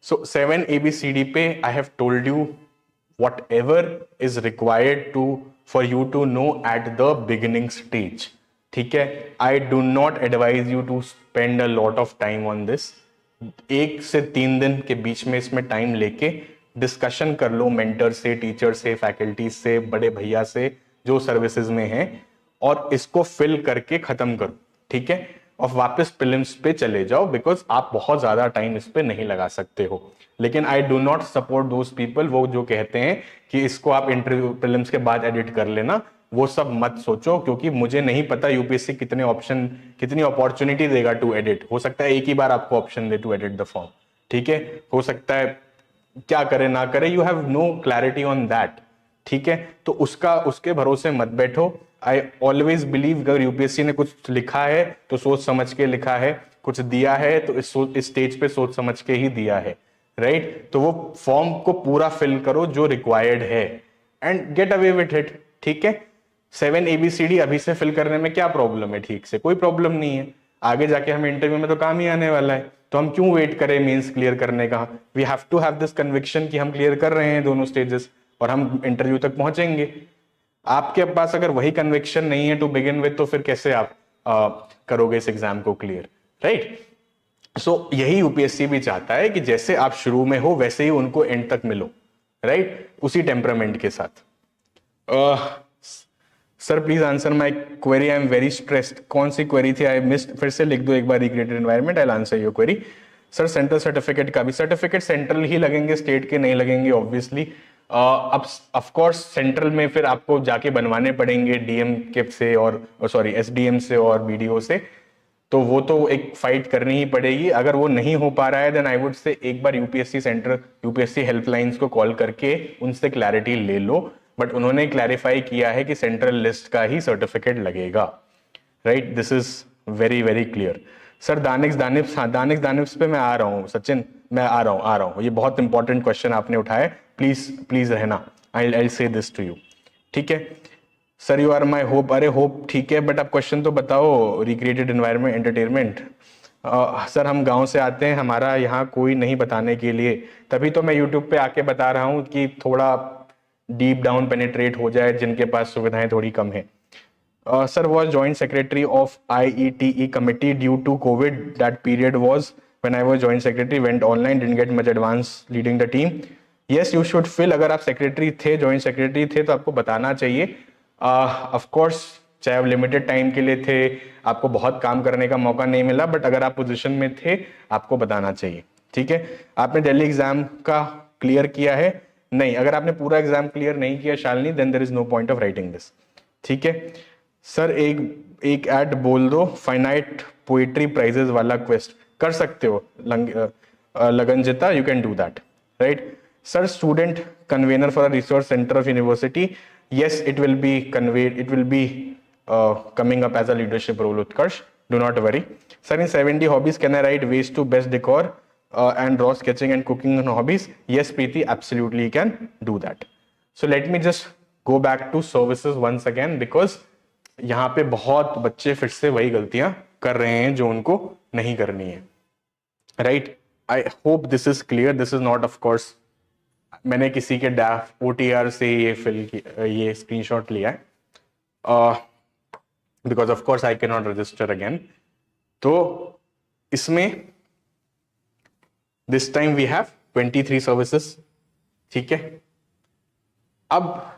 So 7 ABCD पे I have told you whatever is required to for you to know at the beginning stage. ठीक है, I do not advise you to spend a lot of time on this. 1 से 3 दिन के बीच में इसमें time लेके discussion कर लो mentor से, टीचर से, फैकल्टी से, बड़े भैया से जो सर्विसेज में हैं, और इसको फिल करके खत्म करो. ठीक है, और वापस प्रीलिम्स पे चले जाओ बिकॉज आप बहुत ज्यादा टाइम इस पे नहीं लगा सकते हो. लेकिन आई do not support those people वो जो कहते हैं कि इसको आप इंटरव्यू प्रीलिम्स के बाद एडिट कर लेना. वो सब मत सोचो, क्योंकि मुझे नहीं पता यूपीएससी कितने ऑप्शन, कितनी अपॉर्चुनिटी देगा टू एडिट. हो सकता है एक ही बार आपको ऑप्शन दे टू एडिट द फॉर्म. ठीक है, हो सकता है क्या करे ना करे, you have no clarity on that. ठीक है, तो उसके भरोसे मत बैठो. आई ऑलवेज बिलीव अगर यूपीएससी ने कुछ लिखा है तो सोच समझ के लिखा है, कुछ दिया है तो इस स्टेज पे सोच समझ के ही दिया है. राइट, तो वो फॉर्म को पूरा फिल करो जो रिक्वायर्ड है and get away with it. ठीक है, 7 ABCD अभी से फिल करने में क्या प्रॉब्लम है? ठीक से कोई प्रॉब्लम नहीं है. आगे जाके हमें इंटरव्यू में तो काम ही आने वाला है, तो हम क्यों वेट करें मेंस क्लियर करने का? We have to have this conviction कि हम क्लियर कर रहे हैं दोनों स्टेजेस और हम इंटरव्यू तक पहुंचेंगे. आपके पास अगर वही कन्विक्शन नहीं है टू बिगिन विद, तो फिर कैसे आप करोगे इस एग्जाम को क्लियर? राइट, सो यही यूपीएससी भी चाहता है कि जैसे आप शुरू में हो वैसे ही उनको एंड तक मिलो. राइट, उसी टेम्परामेंट के साथ. Sir please answer my query, I am very stressed. कौन सी क्वेरी थी? I missed. फिर से लिख दो एक बार. Recreated environment, I will answer your query. Sir central certificate का भी, सर्टिफिकेट सेंट्रल ही लगेंगे, स्टेट के नहीं लगेंगे ऑब्वियसली. अब ऑफ कोर्स सेंट्रल में फिर आपको जाके बनवाने पड़ेंगे डीएम के से और सॉरी एसडीएम से और बीडीओ से, तो वो तो एक फाइट करनी ही पड़ेगी. अगर वो नहीं हो पा रहा है देन आई वुड से एक बार यूपीएससी सेंटर, यूपीएससी हेल्पलाइंस को कॉल करके उनसे क्लैरिटी ले लो. बट उन्होंने क्लैरिफाई किया है कि सेंट्रल लिस्ट का ही सर्टिफिकेट लगेगा. Right, this is very very clear. Sir Danish Danish, हाँ दानिश दानिश पे मैं आ रहा हूँ. सचिन मैं आ रहा हूँ. ये बहुत इंपॉर्टेंट क्वेश्चन आपने उठाया, प्लीज प्लीज रहना. आई से दिस टू यू. ठीक है sir, you are my hope. अरे होप ठीक है, बट आप क्वेश्चन तो बताओ. Recreated environment entertainment. सर हम गांव से आते हैं, हमारा यहाँ कोई नहीं बताने के लिए, तभी तो मैं यूट्यूब पे आके बता रहा हूँ कि थोड़ा डीप डाउन पेनिट्रेट हो जाए जिनके पास सुविधाएं थोड़ी कम है. Sir was joint secretary of IETE committee due to COVID. That period was when I was joint secretary, went online, didn't get much advance leading the team. Yes, you should fill. अगर आप secretary थे, joint secretary थे, तो आपको बताना चाहिए. Of course चाहे आप लिमिटेड टाइम के लिए थे, आपको बहुत काम करने का मौका नहीं मिला, बट अगर आप पोजीशन में थे आपको बताना चाहिए. ठीक है, आपने दिल्ली एग्जाम का क्लियर किया है? नहीं. अगर आपने पूरा एग्जाम क्लियर नहीं किया Shalini, then there is no point of writing this. ठीक है सर, एक ऐड बोल दो, फाइनाइट पोइट्री प्राइजेस वाला क्वेस्ट कर सकते हो Lagnajita, you can do that. Right sir, student convener for a research centre of university. yes, it will be conveyed, it will be coming up as a leadership role, Utkarsh, do not worry. Sir, in 70 hobbies can I write ways to best decor and raw sketching and cooking and hobbies? Yes Preeti, absolutely you can do that. So let me just go back to services once again, because यहाँ पे बहुत बच्चे फिर से वही गलतियां कर रहे हैं जो उनको नहीं करनी है. Right, I hope this is clear. This is not of course मैंने किसी के डैफ ओटीआर से ये स्क्रीनशॉट लिया है, because of course I can not register again. तो इसमें this time we have 23 services. ठीक है, अब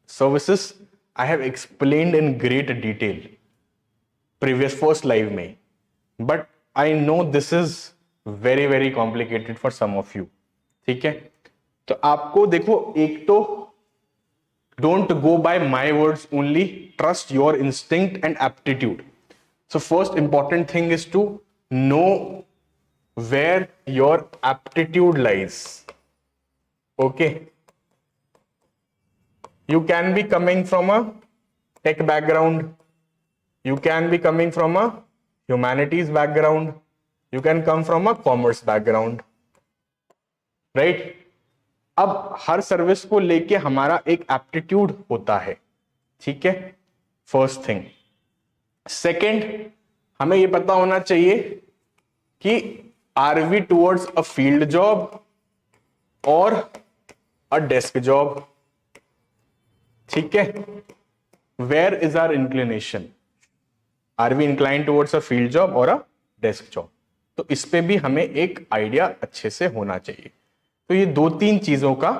services I have explained in great detail previous first live में, but I know this is very very complicated for some of you. ठीक है, तो आपको देखो, एक तो don't go by my words only, trust your instinct and aptitude. So first important thing is to know where your aptitude lies. Okay, You can be coming from a tech background, you can be coming from a humanities background, you can come from a commerce background, right? अब हर service को लेके हमारा एक aptitude होता है, ठीक है, first thing. Second, हमें ये पता होना चाहिए कि are we towards a field job और अ डेस्क जॉब, ठीक है, where is our inclination, are we incline towards a field job और अ डेस्क जॉब। तो इस पे भी हमें एक आइडिया अच्छे से होना चाहिए। तो ये 2-3 चीजों का,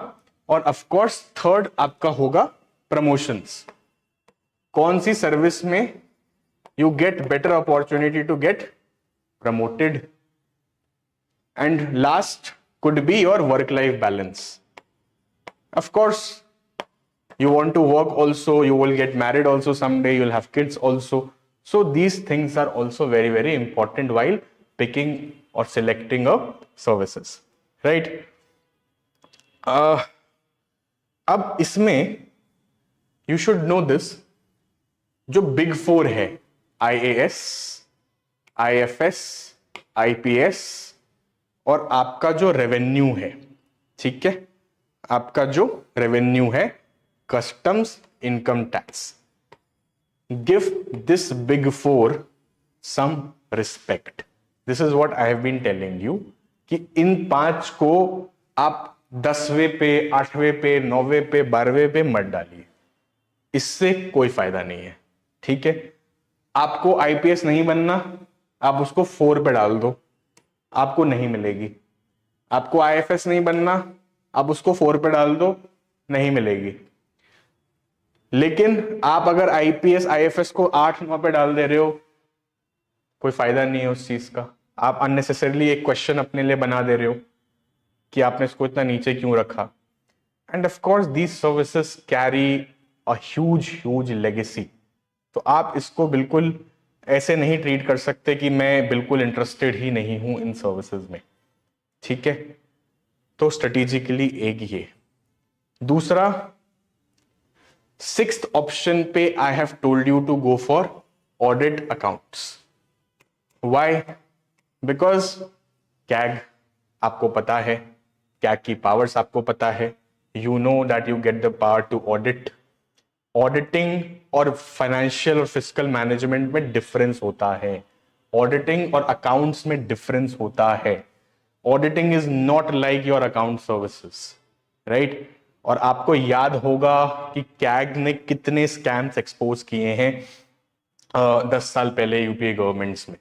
और ऑफ कोर्स थर्ड आपका होगा प्रमोशंस। कौन सी सर्विस में you get better opportunity to get promoted, and last could be your work life balance. Of course you want to work also, you will get married also someday, you'll have kids also, so these things are also very very important while picking or selecting a services, right? अब इसमें you should know this, जो big 4 है, IAS, IFS, IPS और आपका जो revenue है, ठीक है, आपका जो रेवेन्यू है, customs, income tax, give this big 4 some respect. This is what I have been telling you कि इन 5 को आप 10वें पे, 8वें पे, 9वें पे, 12वें पे मत डालिए, इससे कोई फायदा नहीं है, ठीक है। आपको IPS नहीं बनना, आप उसको 4 पे डाल दो, आपको नहीं मिलेगी। आपको IFS नहीं बनना, आप उसको 4 पे डाल दो, नहीं मिलेगी। लेकिन आप अगर IPS IFS को 8-9 पे डाल दे रहे हो, कोई फायदा नहीं है उस चीज का। आप अननेसेसरली एक क्वेश्चन अपने लिए बना दे रहे हो कि आपने इसको इतना नीचे क्यों रखा। End of course these services carry a huge legacy. तो आप इसको बिल्कुल ऐसे नहीं ट्रीट कर सकते कि मैं बिल्कुल इंटरेस्टेड ही नहीं हूं इन सर्विसेज में, ठीक है। तो स्ट्रेटेजिकली एक ये। दूसरा, 6th ऑप्शन पे I have told you to go for audit accounts. Why? Because CAG आपको पता है, कैग की पावर्स आपको पता है, you know that you get the power to audit. Auditing और फाइनेंशियल और फिजिकल मैनेजमेंट में डिफरेंस होता है, ऑडिटिंग और अकाउंट्स में डिफरेंस होता है। Auditing is not like your account services, right. और आपको याद होगा कि कैग ने कितने स्कैम्स एक्सपोज किए हैं 10 साल पहले यूपीए गवर्नमेंट्स में,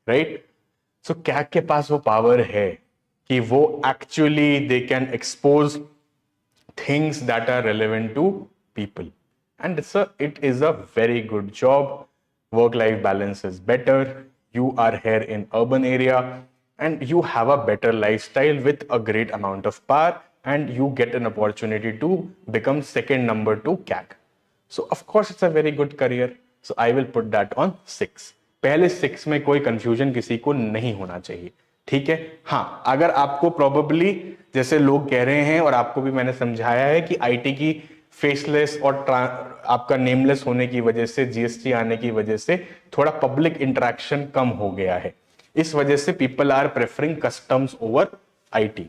राइट। सो कैग के पास वो पावर है कि वो actually they can expose things that are relevant to people, and it is a very good job. Work life balance is better, you are here in urban area and you have a better lifestyle with a great amount of power, and you get an opportunity to become second number to CAG. So of course it's a very good career. So I will put that on 6. पहले 6 में कोई confusion किसी को नहीं होना चाहिए, ठीक है। हाँ, अगर आपको प्रोबेबली जैसे लोग कह रहे हैं और आपको भी मैंने समझाया है कि आईटी की फेसलेस और आपका नेमलेस होने की वजह से, जीएसटी आने की वजह से थोड़ा पब्लिक इंटरेक्शन कम हो गया है, इस वजह से people are preferring customs over IT.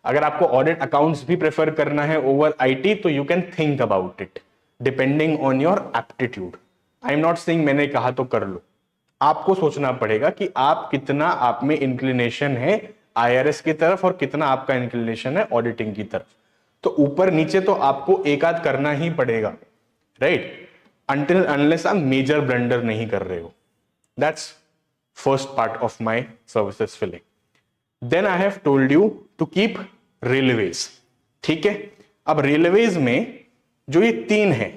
अगर आपको ऑडिट अकाउंट्स भी प्रेफर करना है ओवर आईटी तो you can think about it depending on your aptitude. I am not saying मैंने कहा तो कर लो, आपको सोचना पड़ेगा कि आप कितना, आप में इंक्लिनेशन है आईआरएस की तरफ और कितना आपका इंक्लिनेशन है ऑडिटिंग की तरफ। तो ऊपर नीचे तो आपको एक आध करना ही पड़ेगा, राइट, अंटिल अनलेस आप मेजर ब्लंडर नहीं कर रहे हो। That's first part of my services filling. Then I have told you to keep railways, ठीक है। अब रेलवेज में जो ये 3 है,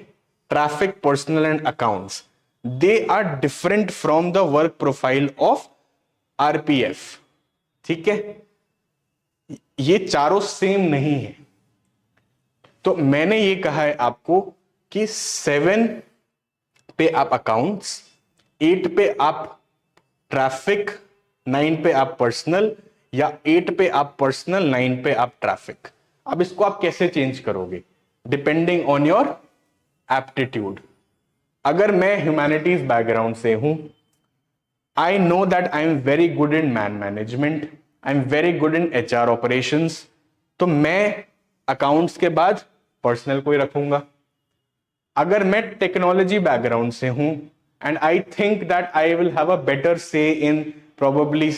traffic, personal and accounts, they are different from the work profile of RPF, ठीक है। ये चारों सेम नहीं है। तो मैंने ये कहा है आपको कि 7 पे आप अकाउंट्स, 8 पे आप ट्रैफिक, 9 पे आप पर्सनल, या 8 पे आप पर्सनल, 9 पे आप ट्रैफिक। अब इसको आप कैसे चेंज करोगे? Depending on your aptitude. अगर मैं ह्यूमैनिटीज बैकग्राउंड से हूं, I know that I am very good in man management, I am very good in HR operations, तो मैं अकाउंट्स के बाद पर्सनल को ही रखूंगा। अगर मैं टेक्नोलॉजी बैकग्राउंड से हूं and I think that I will have a better से इन प्रोबेबली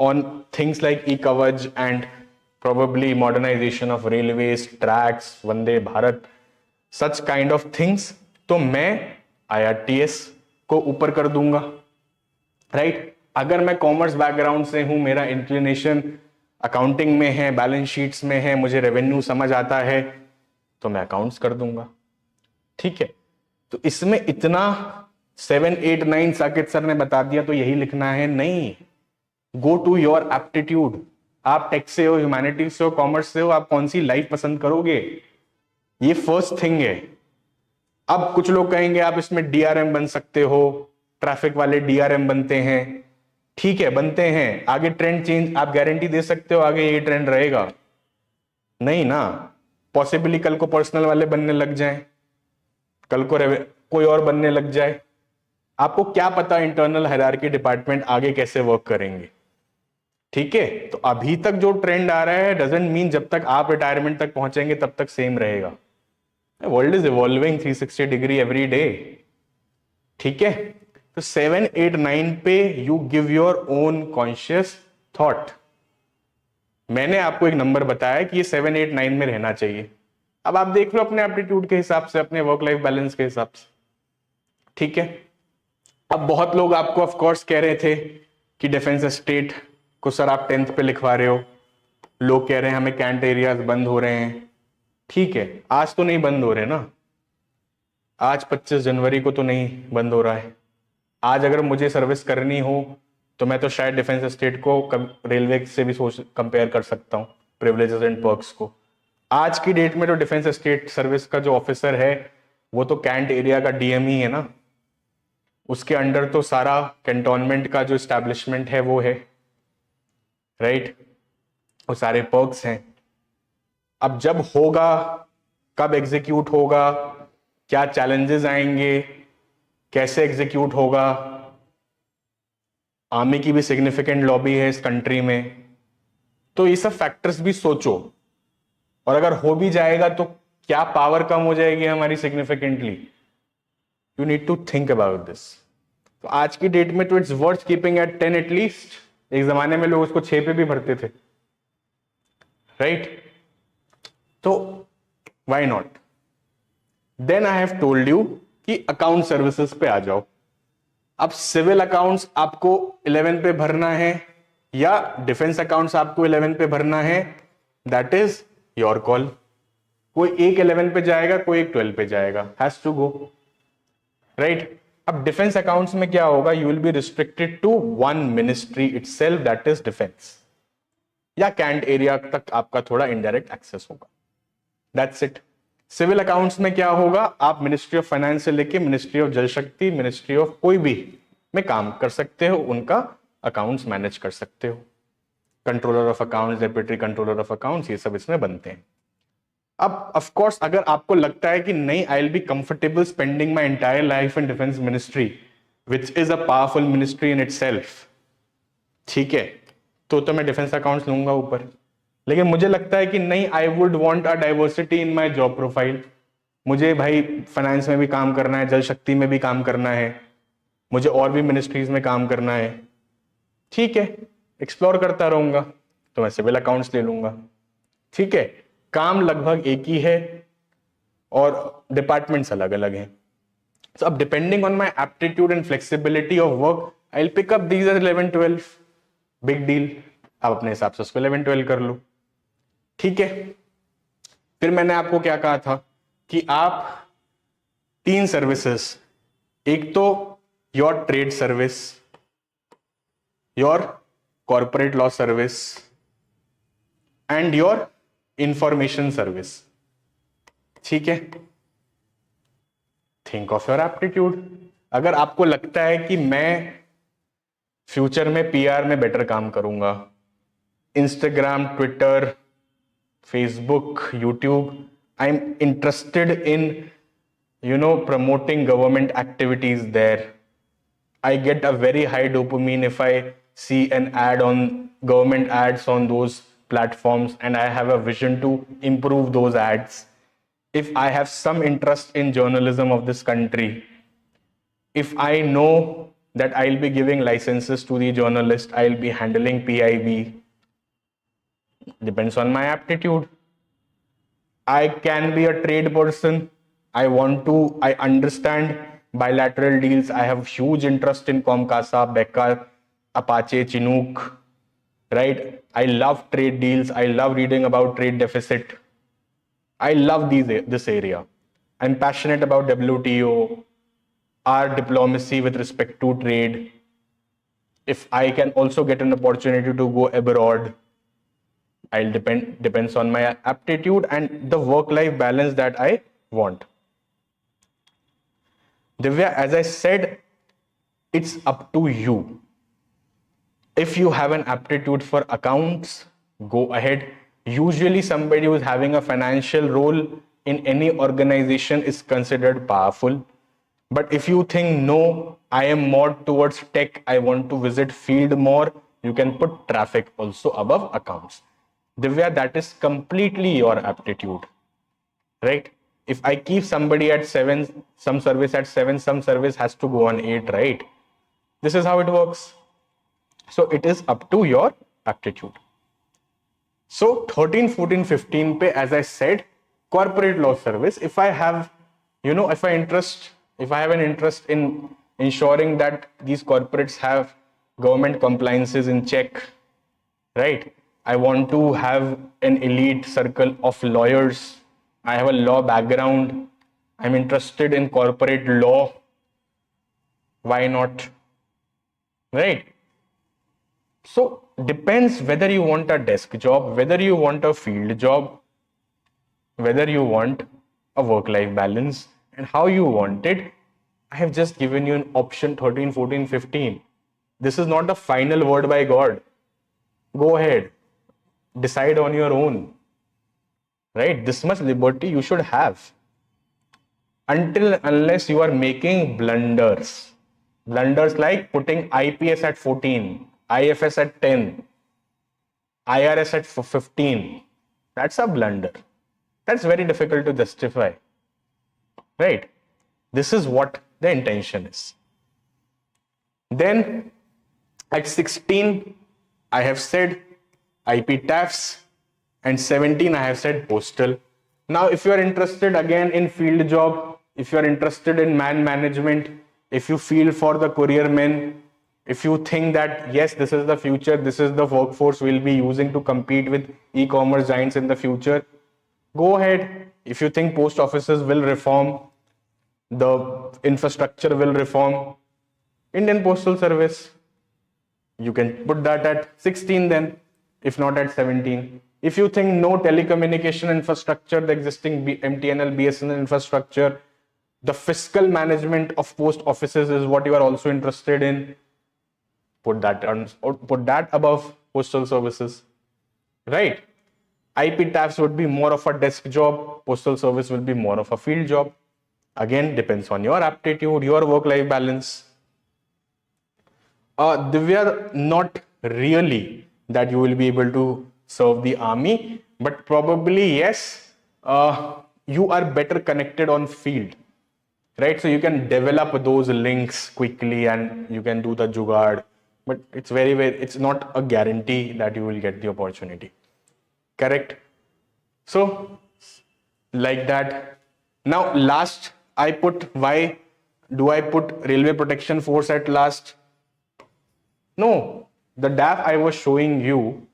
ऑन थिंग्स लाइक ई कवच and probably modernization of railways, tracks, Vande Bharat, such kind of things, तो मैं IRTS को ऊपर कर दूंगा, राइट। अगर मैं कॉमर्स बैकग्राउंड से हूं, मेरा इंक्लिनेशन अकाउंटिंग में है, बैलेंस शीट्स में है, मुझे रेवेन्यू समझ आता है, तो मैं अकाउंट्स कर दूंगा, ठीक है। तो इसमें इतना 7, 8, 9 साकिब सर ने बता दिया तो यही लिखना है, नहीं। Go to your aptitude. आप टेक से हो, ह्यूमैनिटीज से हो, कॉमर्स से हो, आप कौन सी लाइफ पसंद करोगे, ये फर्स्ट थिंग है। अब कुछ लोग कहेंगे आप इसमें डीआरएम बन सकते हो, ट्रैफिक वाले डीआरएम बनते हैं, ठीक है बनते हैं, आगे ट्रेंड चेंज, आप गारंटी दे सकते हो आगे ये ट्रेंड रहेगा? नहीं ना। पॉसिबली कल को पर्सनल वाले बनने लग जाएं, कल को कोई और बनने लग जाए, आपको क्या पता इंटरनल हायरार्की डिपार्टमेंट आगे कैसे वर्क करेंगे, ठीक है। तो अभी तक जो ट्रेंड आ रहा है डजंट मीन जब तक आप रिटायरमेंट तक पहुंचेंगे तब तक सेम रहेगा। World is evolving 360 degree every day, ठीक है। तो 7, 8, 9 पे you give your own conscious thought. मैंने आपको एक नंबर बताया कि ये 7, 8, 9 में रहना चाहिए। अब आप देख लो अपने एप्टीट्यूड के हिसाब से, अपने वर्क लाइफ बैलेंस के हिसाब से, ठीक है। अब बहुत लोग आपको ऑफ कोर्स कह रहे थे कि डिफेंस स्टेट को सर आप 10th पे लिखवा रहे हो, लोग कह रहे हैं हमें कैंट एरियाज बंद हो रहे हैं, ठीक है। आज तो नहीं बंद हो रहे ना, आज 25 जनवरी को तो नहीं बंद हो रहा है। आज अगर मुझे सर्विस करनी हो तो मैं तो शायद डिफेंस स्टेट को रेलवे से भी सोच कंपेयर कर सकता हूँ प्रिविलेजेस एंड पर्क्स को। आज की डेट में तो डिफेंस स्टेट सर्विस का जो ऑफिसर है वो तो कैंट एरिया का डीएम ही है ना, उसके अंडर तो सारा कैंटोनमेंट का जो एस्टैब्लिशमेंट है वो है, राइट, वो सारे पर्क्स हैं। अब जब होगा, कब एग्जीक्यूट होगा, क्या चैलेंजेस आएंगे, कैसे एग्जीक्यूट होगा, आर्मी की भी सिग्निफिकेंट लॉबी है इस कंट्री में, तो ये सब फैक्टर्स भी सोचो। और अगर हो भी जाएगा तो क्या पावर कम हो जाएगी हमारी significantly, you need to think about this. तो आज की डेट में तो it's worth keeping at 10 at least. एक जमाने में लोग उसको 6 पे भी भरते थे, राइट। तो why not. Then I have told you कि अकाउंट सर्विसेज पे आ जाओ। अब सिविल अकाउंट्स आपको 11 पे भरना है या डिफेंस अकाउंट्स आपको 11 पे भरना है, दैट इज योर कॉल। कोई एक 11 पे जाएगा, कोई एक 12 पे जाएगा, हैज टू गो, राइट। अब डिफेंस अकाउंट्स में क्या होगा, you will be restricted to one ministry itself, that is defence, या कैंट एरिया तक आपका थोड़ा इनडायरेक्ट एक्सेस होगा, दैट्स इट। सिविल अकाउंट्स में क्या होगा, आप मिनिस्ट्री ऑफ फाइनेंस से लेके मिनिस्ट्री ऑफ जल शक्ति, मिनिस्ट्री ऑफ कोई भी में काम कर सकते हो, उनका अकाउंट्स मैनेज कर सकते हो। Controller of accounts, deputy controller of accounts, ये सब इसमें बनते हैं। अब ऑफ कोर्स अगर आपको लगता है कि नहीं, I will be comfortable spending my entire life in defence ministry which is a powerful ministry in itself, ठीक है, तो मैं डिफेंस अकाउंट्स लूंगा ऊपर। लेकिन मुझे लगता है कि नहीं, I would want a diversity in my job profile, मुझे भाई फाइनेंस में भी काम करना है, जल शक्ति में भी काम करना है, मुझे और भी मिनिस्ट्रीज में काम करना है, ठीक है, एक्सप्लोर करता रहूंगा, तो मैं सिविल अकाउंट्स ले लूंगा, ठीक है। काम लगभग एक ही है और डिपार्टमेंट्स अलग अलग हैं। So, अब depending on my aptitude and flexibility of work, I will pick up these are 11, 12, big deal. आप अपने हिसाब से उसको 11, 12 कर लो, ठीक है। फिर मैंने आपको क्या कहा था कि आप 3 सर्विसेज, एक तो your trade service, your corporate law service and your information service, ठीक है। Think of your aptitude. अगर आपको लगता है कि मैं फ्यूचर में पीआर में बेटर काम करूंगा, Instagram, Twitter, Facebook, YouTube, I'm interested in, promoting government activities there. I get a very high dopamine if I see an ad on government ads on those platforms and I have a vision to improve those ads. If I have some interest in journalism of this country, if I know that I'll be giving licenses to the journalist, I'll be handling PIB, depends on my aptitude. I can be a trade person. I understand bilateral deals. I have huge interest in Comcasa, Becca, Apache, Chinook, right? I love trade deals. I love reading about trade deficit. I love this area. I'm passionate about WTO, our diplomacy with respect to trade. If I can also get an opportunity to go abroad, depends on my aptitude and the work-life balance that I want. Divya, as I said, it's up to you. If you have an aptitude for accounts, go ahead. Usually somebody who is having a financial role in any organization is considered powerful. But if you think, no, I am more towards tech, I want to visit field more, you can put traffic also above accounts. Divya, that is completely your aptitude, right? If I keep somebody at 7, some service at 7, some service has to go on 8, right? This is how it works. So it is up to your aptitude. So 13, 14, 15 pe, as I said, corporate law service. If I have, if I have an interest in ensuring that these corporates have government compliances in check, right? I want to have an elite circle of lawyers. I have a law background. I'm interested in corporate law. Why not? Right? So depends whether you want a desk job, whether you want a field job, whether you want a work-life balance, and how you want it. I have just given you an option 13, 14, 15. This is not the final word by God. Go ahead. Decide on your own. Right? This much liberty you should have. Unless you are making blunders. Blunders like putting IPS at 14, IFS at 10, IRS at 15. That's a blunder. That's very difficult to justify. Right? This is what the intention is. Then at 16, I have said IP TAFs, and 17, I have said postal. Now, if you are interested again in field job, if you are interested in man management, if you feel for the courier men, if you think that, yes, this is the future, this is the workforce we'll be using to compete with e-commerce giants in the future, go ahead. If you think post offices will reform, the infrastructure will reform, Indian Postal Service, you can put that at 16 then, if not at 17. If you think no, telecommunication infrastructure, the existing MTNL, BSNL infrastructure, the fiscal management of post offices is what you are also interested in, put that above postal services, right? IP TAFs would be more of a desk job, postal service will be more of a field job. Again, depends on your aptitude, your work-life balance. Divya, not really that you will be able to serve the army, but probably yes, you are better connected on field, right? So you can develop those links quickly and you can do the jugaad, but it's it's not a guarantee that you will get the opportunity. Correct? So like that. Now last, why do I put Railway Protection Force at last? No, the DAF I was showing you,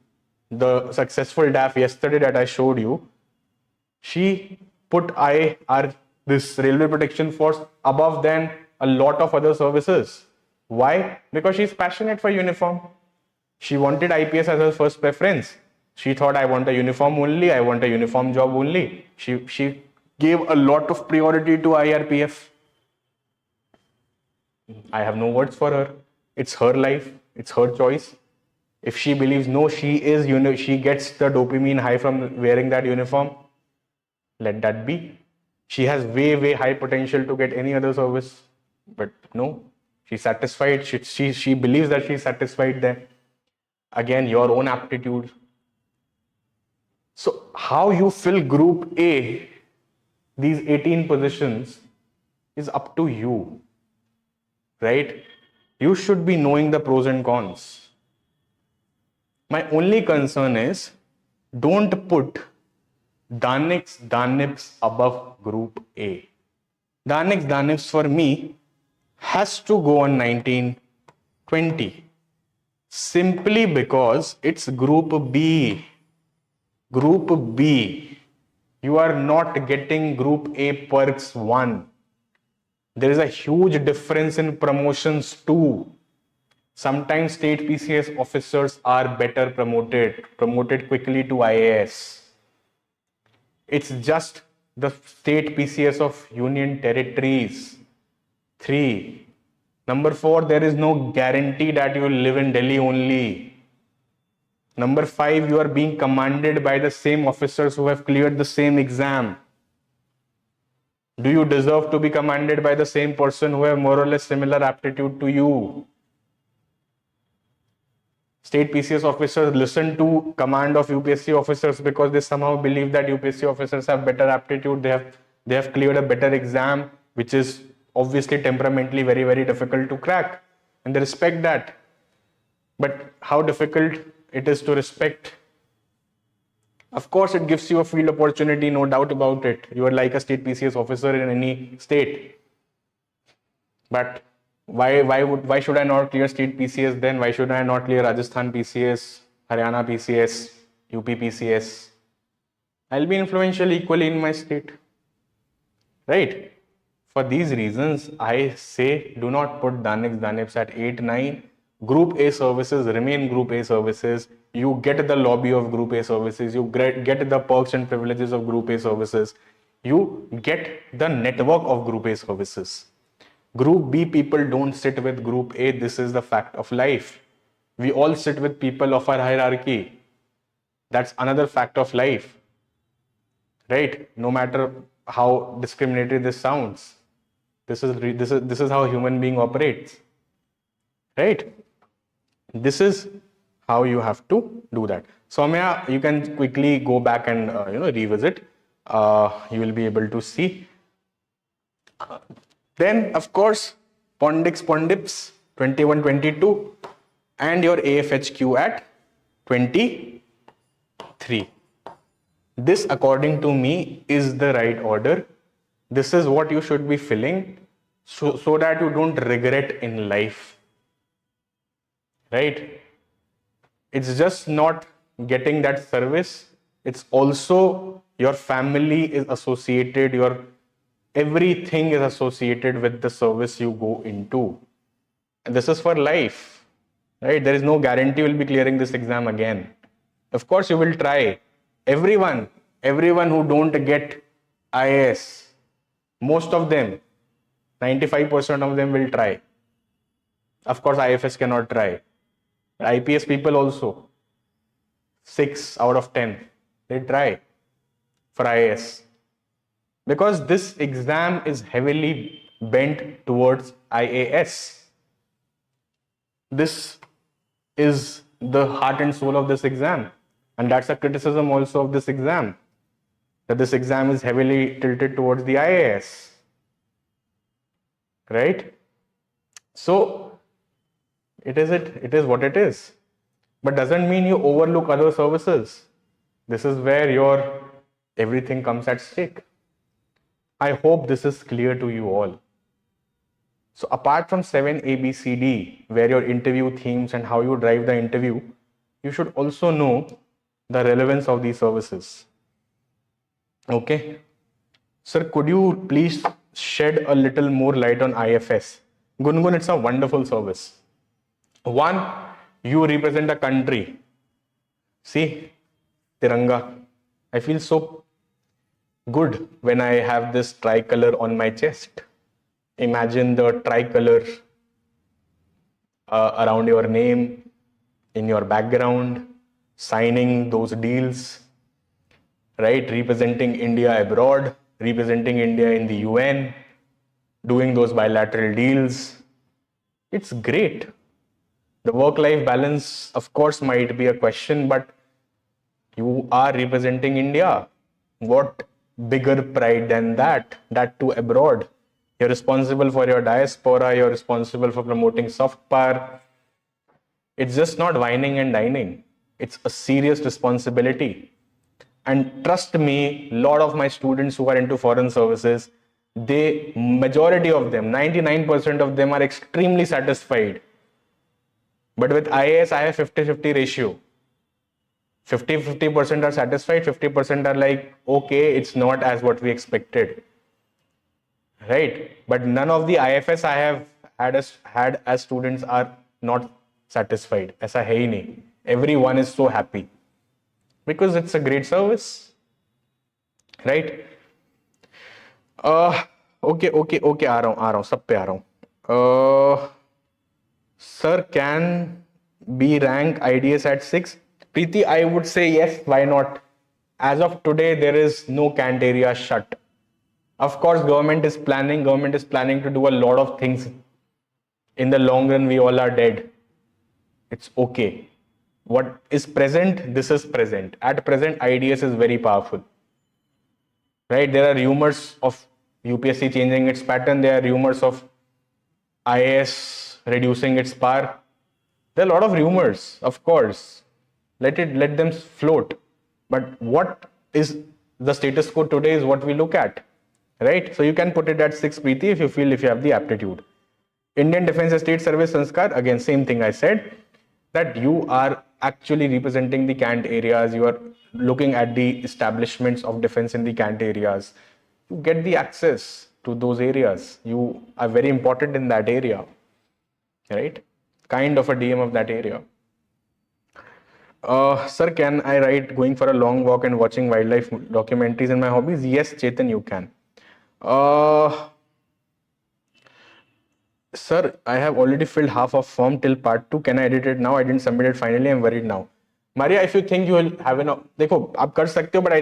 the successful DAF yesterday that I showed you, she put this Railway Protection Force above than a lot of other services. Why? Because she's passionate for uniform. She wanted IPS as her first preference. She thought, I want a uniform only, I want a uniform job only. She gave a lot of priority to IRPF. I have no words for her. It's her life, it's her choice. If she believes, no, she gets the dopamine high from wearing that uniform, Let that be. She has way high potential to get any other service, but no, she's satisfied. She believes that she's satisfied there. Again, your own aptitude. So how you fill group A, these 18 positions, is up to you, right? You should be knowing the pros and cons. My only concern is, don't put Danips above group A. Danips for me has to go on 1920, simply because it's group B. Group B. You are not getting group A perks 1. There is a huge difference in promotions too. Sometimes state PCS officers are better promoted quickly to IAS. It's just the state PCS of union territories. 3. Number 4, there is no guarantee that you will live in Delhi only. Number 5, you are being commanded by the same officers who have cleared the same exam. Do you deserve to be commanded by the same person who have more or less similar aptitude to you? State PCS officers listen to command of UPSC officers because they somehow believe that UPSC officers have better aptitude. They have cleared a better exam, which is obviously temperamentally very difficult to crack, and they respect that. But how difficult it is to respect? Of course, it gives you a field opportunity, no doubt about it. You are like a state PCS officer in any state. But why should I not clear state PCS then? Why should I not clear Rajasthan PCS, Haryana PCS, UP PCS? I'll be influential equally in my state, right? For these reasons, I say do not put Danips at 8, 9. Group A services remain Group A services. You get the lobby of Group A services. You get the perks and privileges of Group A services. You get the network of Group A services. Group B people don't sit with Group A. This is the fact of life. We all sit with people of our hierarchy. That's another fact of life, right? No matter how discriminatory this sounds, this is how human being operates, right? This is how you have to do that. Soumya, you can quickly go back and revisit. You will be able to see. Then, of course, Pondips 21, 22, and your AFHQ at 23. This, according to me, is the right order. This is what you should be filling so that you don't regret in life, right? It's just not getting that service. It's also your family is associated, everything is associated with the service you go into. And this is for life, right? There is no guarantee you'll be clearing this exam again. Of course, you will try. Everyone who don't get IAS, most of them, 95% of them will try. Of course, IFS cannot try. IPS people also, 6 out of 10, they try for IAS. Because this exam is heavily bent towards IAS. This is the heart and soul of this exam. And that's a criticism also of this exam, that this exam is heavily tilted towards the IAS, right? So it is what it is. But doesn't mean you overlook other services. This is where everything comes at stake. I hope this is clear to you all. So apart from 7 ABCD, where your interview themes and how you drive the interview, you should also know the relevance of these services. Okay. Sir, could you please shed a little more light on IFS? Gungun, it's a wonderful service. One, you represent a country. See, Tiranga. I feel so good when I have this tricolor on my chest. Imagine the tricolor around your name, in your background, signing those deals, right? Representing India abroad, representing India in the UN, doing those bilateral deals. It's great. The work-life balance, of course, might be a question, but you are representing India. What bigger pride than that? That too abroad. You're responsible for your diaspora, you're responsible for promoting soft power. It's just not whining and dining. It's a serious responsibility. And trust me, a lot of my students who are into foreign services, majority of them, 99% of them are extremely satisfied. But with IAS, I have 50-50 ratio. 50% are satisfied, 50% are like, okay, it's not as what we expected. Right? But none of the IFS I have had as students are not satisfied. ऐसा है ही नहीं. Everyone is so happy because it's a great service, right? Okay. आ रहा हूँ सब पे आ रहा हूँ. Sir, can be rank IDS at 6? Preeti, I would say yes. Why not? As of today, there is no cant area shut. Of course, government is planning to do a lot of things. In the long run, we all are dead. It's okay. What is present, this is present. At present, IDS is very powerful. Right? There are rumors of UPSC changing its pattern. There are rumors of IAS reducing its power. There are a lot of rumors, of course. Let them float. But what is the status quo today is what we look at. Right? So you can put it at 6, Preeti, if you have the aptitude. Indian Defence Estate Service Sanskar, again, same thing I said, that you are actually representing the cant areas. You are looking at the establishments of defense in the cant areas. You get the access to those areas. You are very important in that area, right? Kind of a DM of that area. Sir, can I write going for a long walk and watching wildlife documentaries in my hobbies? Yes, Chetan, you can. Sir, I have already filled half of form till part 2. Can I edit it now? I didn't submit it finally. I'm worried now. Maria, if you think you will have देखो आप कर सकते हो, but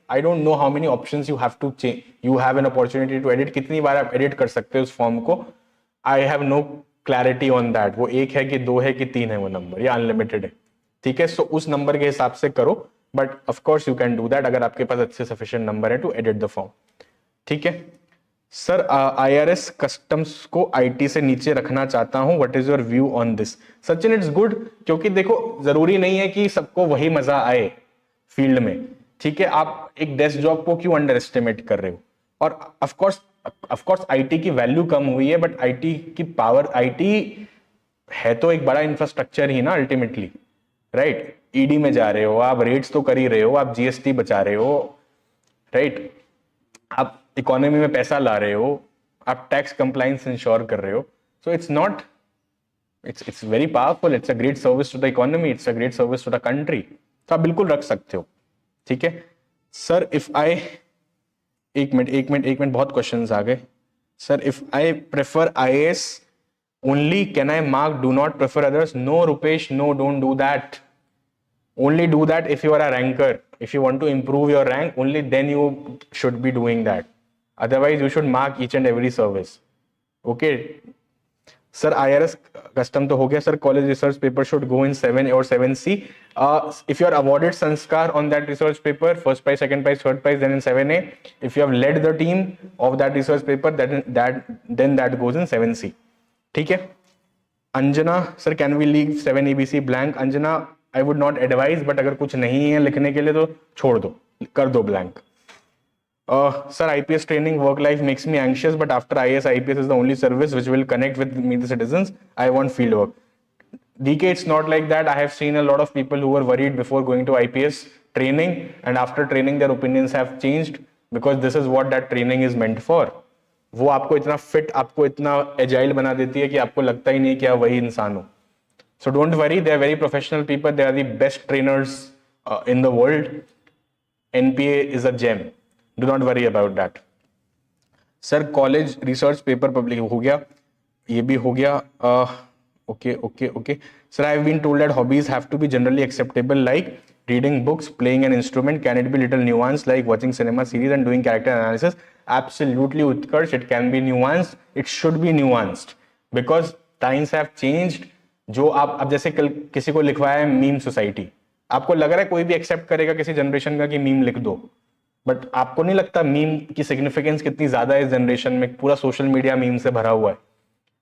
I don't know how many options you have to change. You have an opportunity to edit. कितनी बार आप edit कर सकते हो उस form को? I have no clarity on that. वो 1 है कि 2 है कि 3 है वो number, या unlimited है. ठीक है, so उस number के हिसाब से करो. But of course you can do that अगर आपके पास अच्छे sufficient number है to edit the form. ठीक है. सर, IRS कस्टम्स को IT से नीचे रखना चाहता हूं. What is your view on this? Sachin, it's good, क्योंकि देखो जरूरी नहीं है कि सबको वही मजा आए फील्ड में. ठीक है, आप एक डेस्क जॉब को क्यों अंडर एस्टिमेट कर रहे हो? और ऑफ कोर्स IT की वैल्यू कम हुई है, बट IT की पावर, IT है तो एक बड़ा इंफ्रास्ट्रक्चर ही ना अल्टीमेटली, राइट? ED में जा रहे हो आप, रेट्स तो कर ही रहे हो आप, GST बचा रहे हो, राइट? आप इकोनॉमी में पैसा ला रहे हो, आप टैक्स कंप्लायंस इंश्योर कर रहे हो. So it's very powerful. It's a great service to the economy, it's a great service to the country. तो आप बिल्कुल रख सकते हो. ठीक है सर. इफ आई एक मिनट बहुत क्वेश्चंस आ गए. Sir, if I prefer IAS only, can I mark do not prefer others? No, Rupesh, no, don't do that. Only do that if you are a ranker. If you want to improve your rank, only then you should be doing that. Otherwise, you should mark each and every service. Okay. Sir, IRS custom to ho gaya. Sir, college research paper should go in 7A or 7C. If you are awarded Sanskar on that research paper, first prize, second prize, third prize, then in 7A. If you have led the team of that research paper, then that goes in 7C. ठीक है. Anjana, sir, can we leave 7ABC blank? Anjana, I would not advise, but अगर कुछ नहीं है लिखने के लिए तो छोड़ दो, कर दो blank. Sir, IPS training work life makes me anxious, but after IAS, IPS is the only service which will connect with me, the citizens. I want field work. DK, it's not like that. I have seen a lot of people who were worried before going to IPS training, and after training their opinions have changed, because this is what that training is meant for. वो आपको इतना fit, आपको इतना agile बना देती है कि आपको लगता ही नहीं कि आप वही इंसान हो. So don't worry, they are very professional people. They are the best trainers in the world. NPA is a gem. Do not worry about that. Sir, college research paper public हो गया, ये भी हो गया. Okay. Sir, I have been told that hobbies have to be generally acceptable, like reading books, playing an instrument. Can it be little nuanced, like watching cinema series and doing character analysis? Absolutely, Utkarsh. It can be nuanced. It should be nuanced because times have changed. जो आप अब जैसे कल किसी को लिखवाया है meme society, आपको लग रहा है कोई भी एक्सेप्ट करेगा किसी जनरेशन का कि मीम लिख दो, बट आपको नहीं लगता मीम की सिग्निफिकेंस कितनी ज्यादा है इस जनरेशन में? पूरा सोशल मीडिया मीम से भरा हुआ है,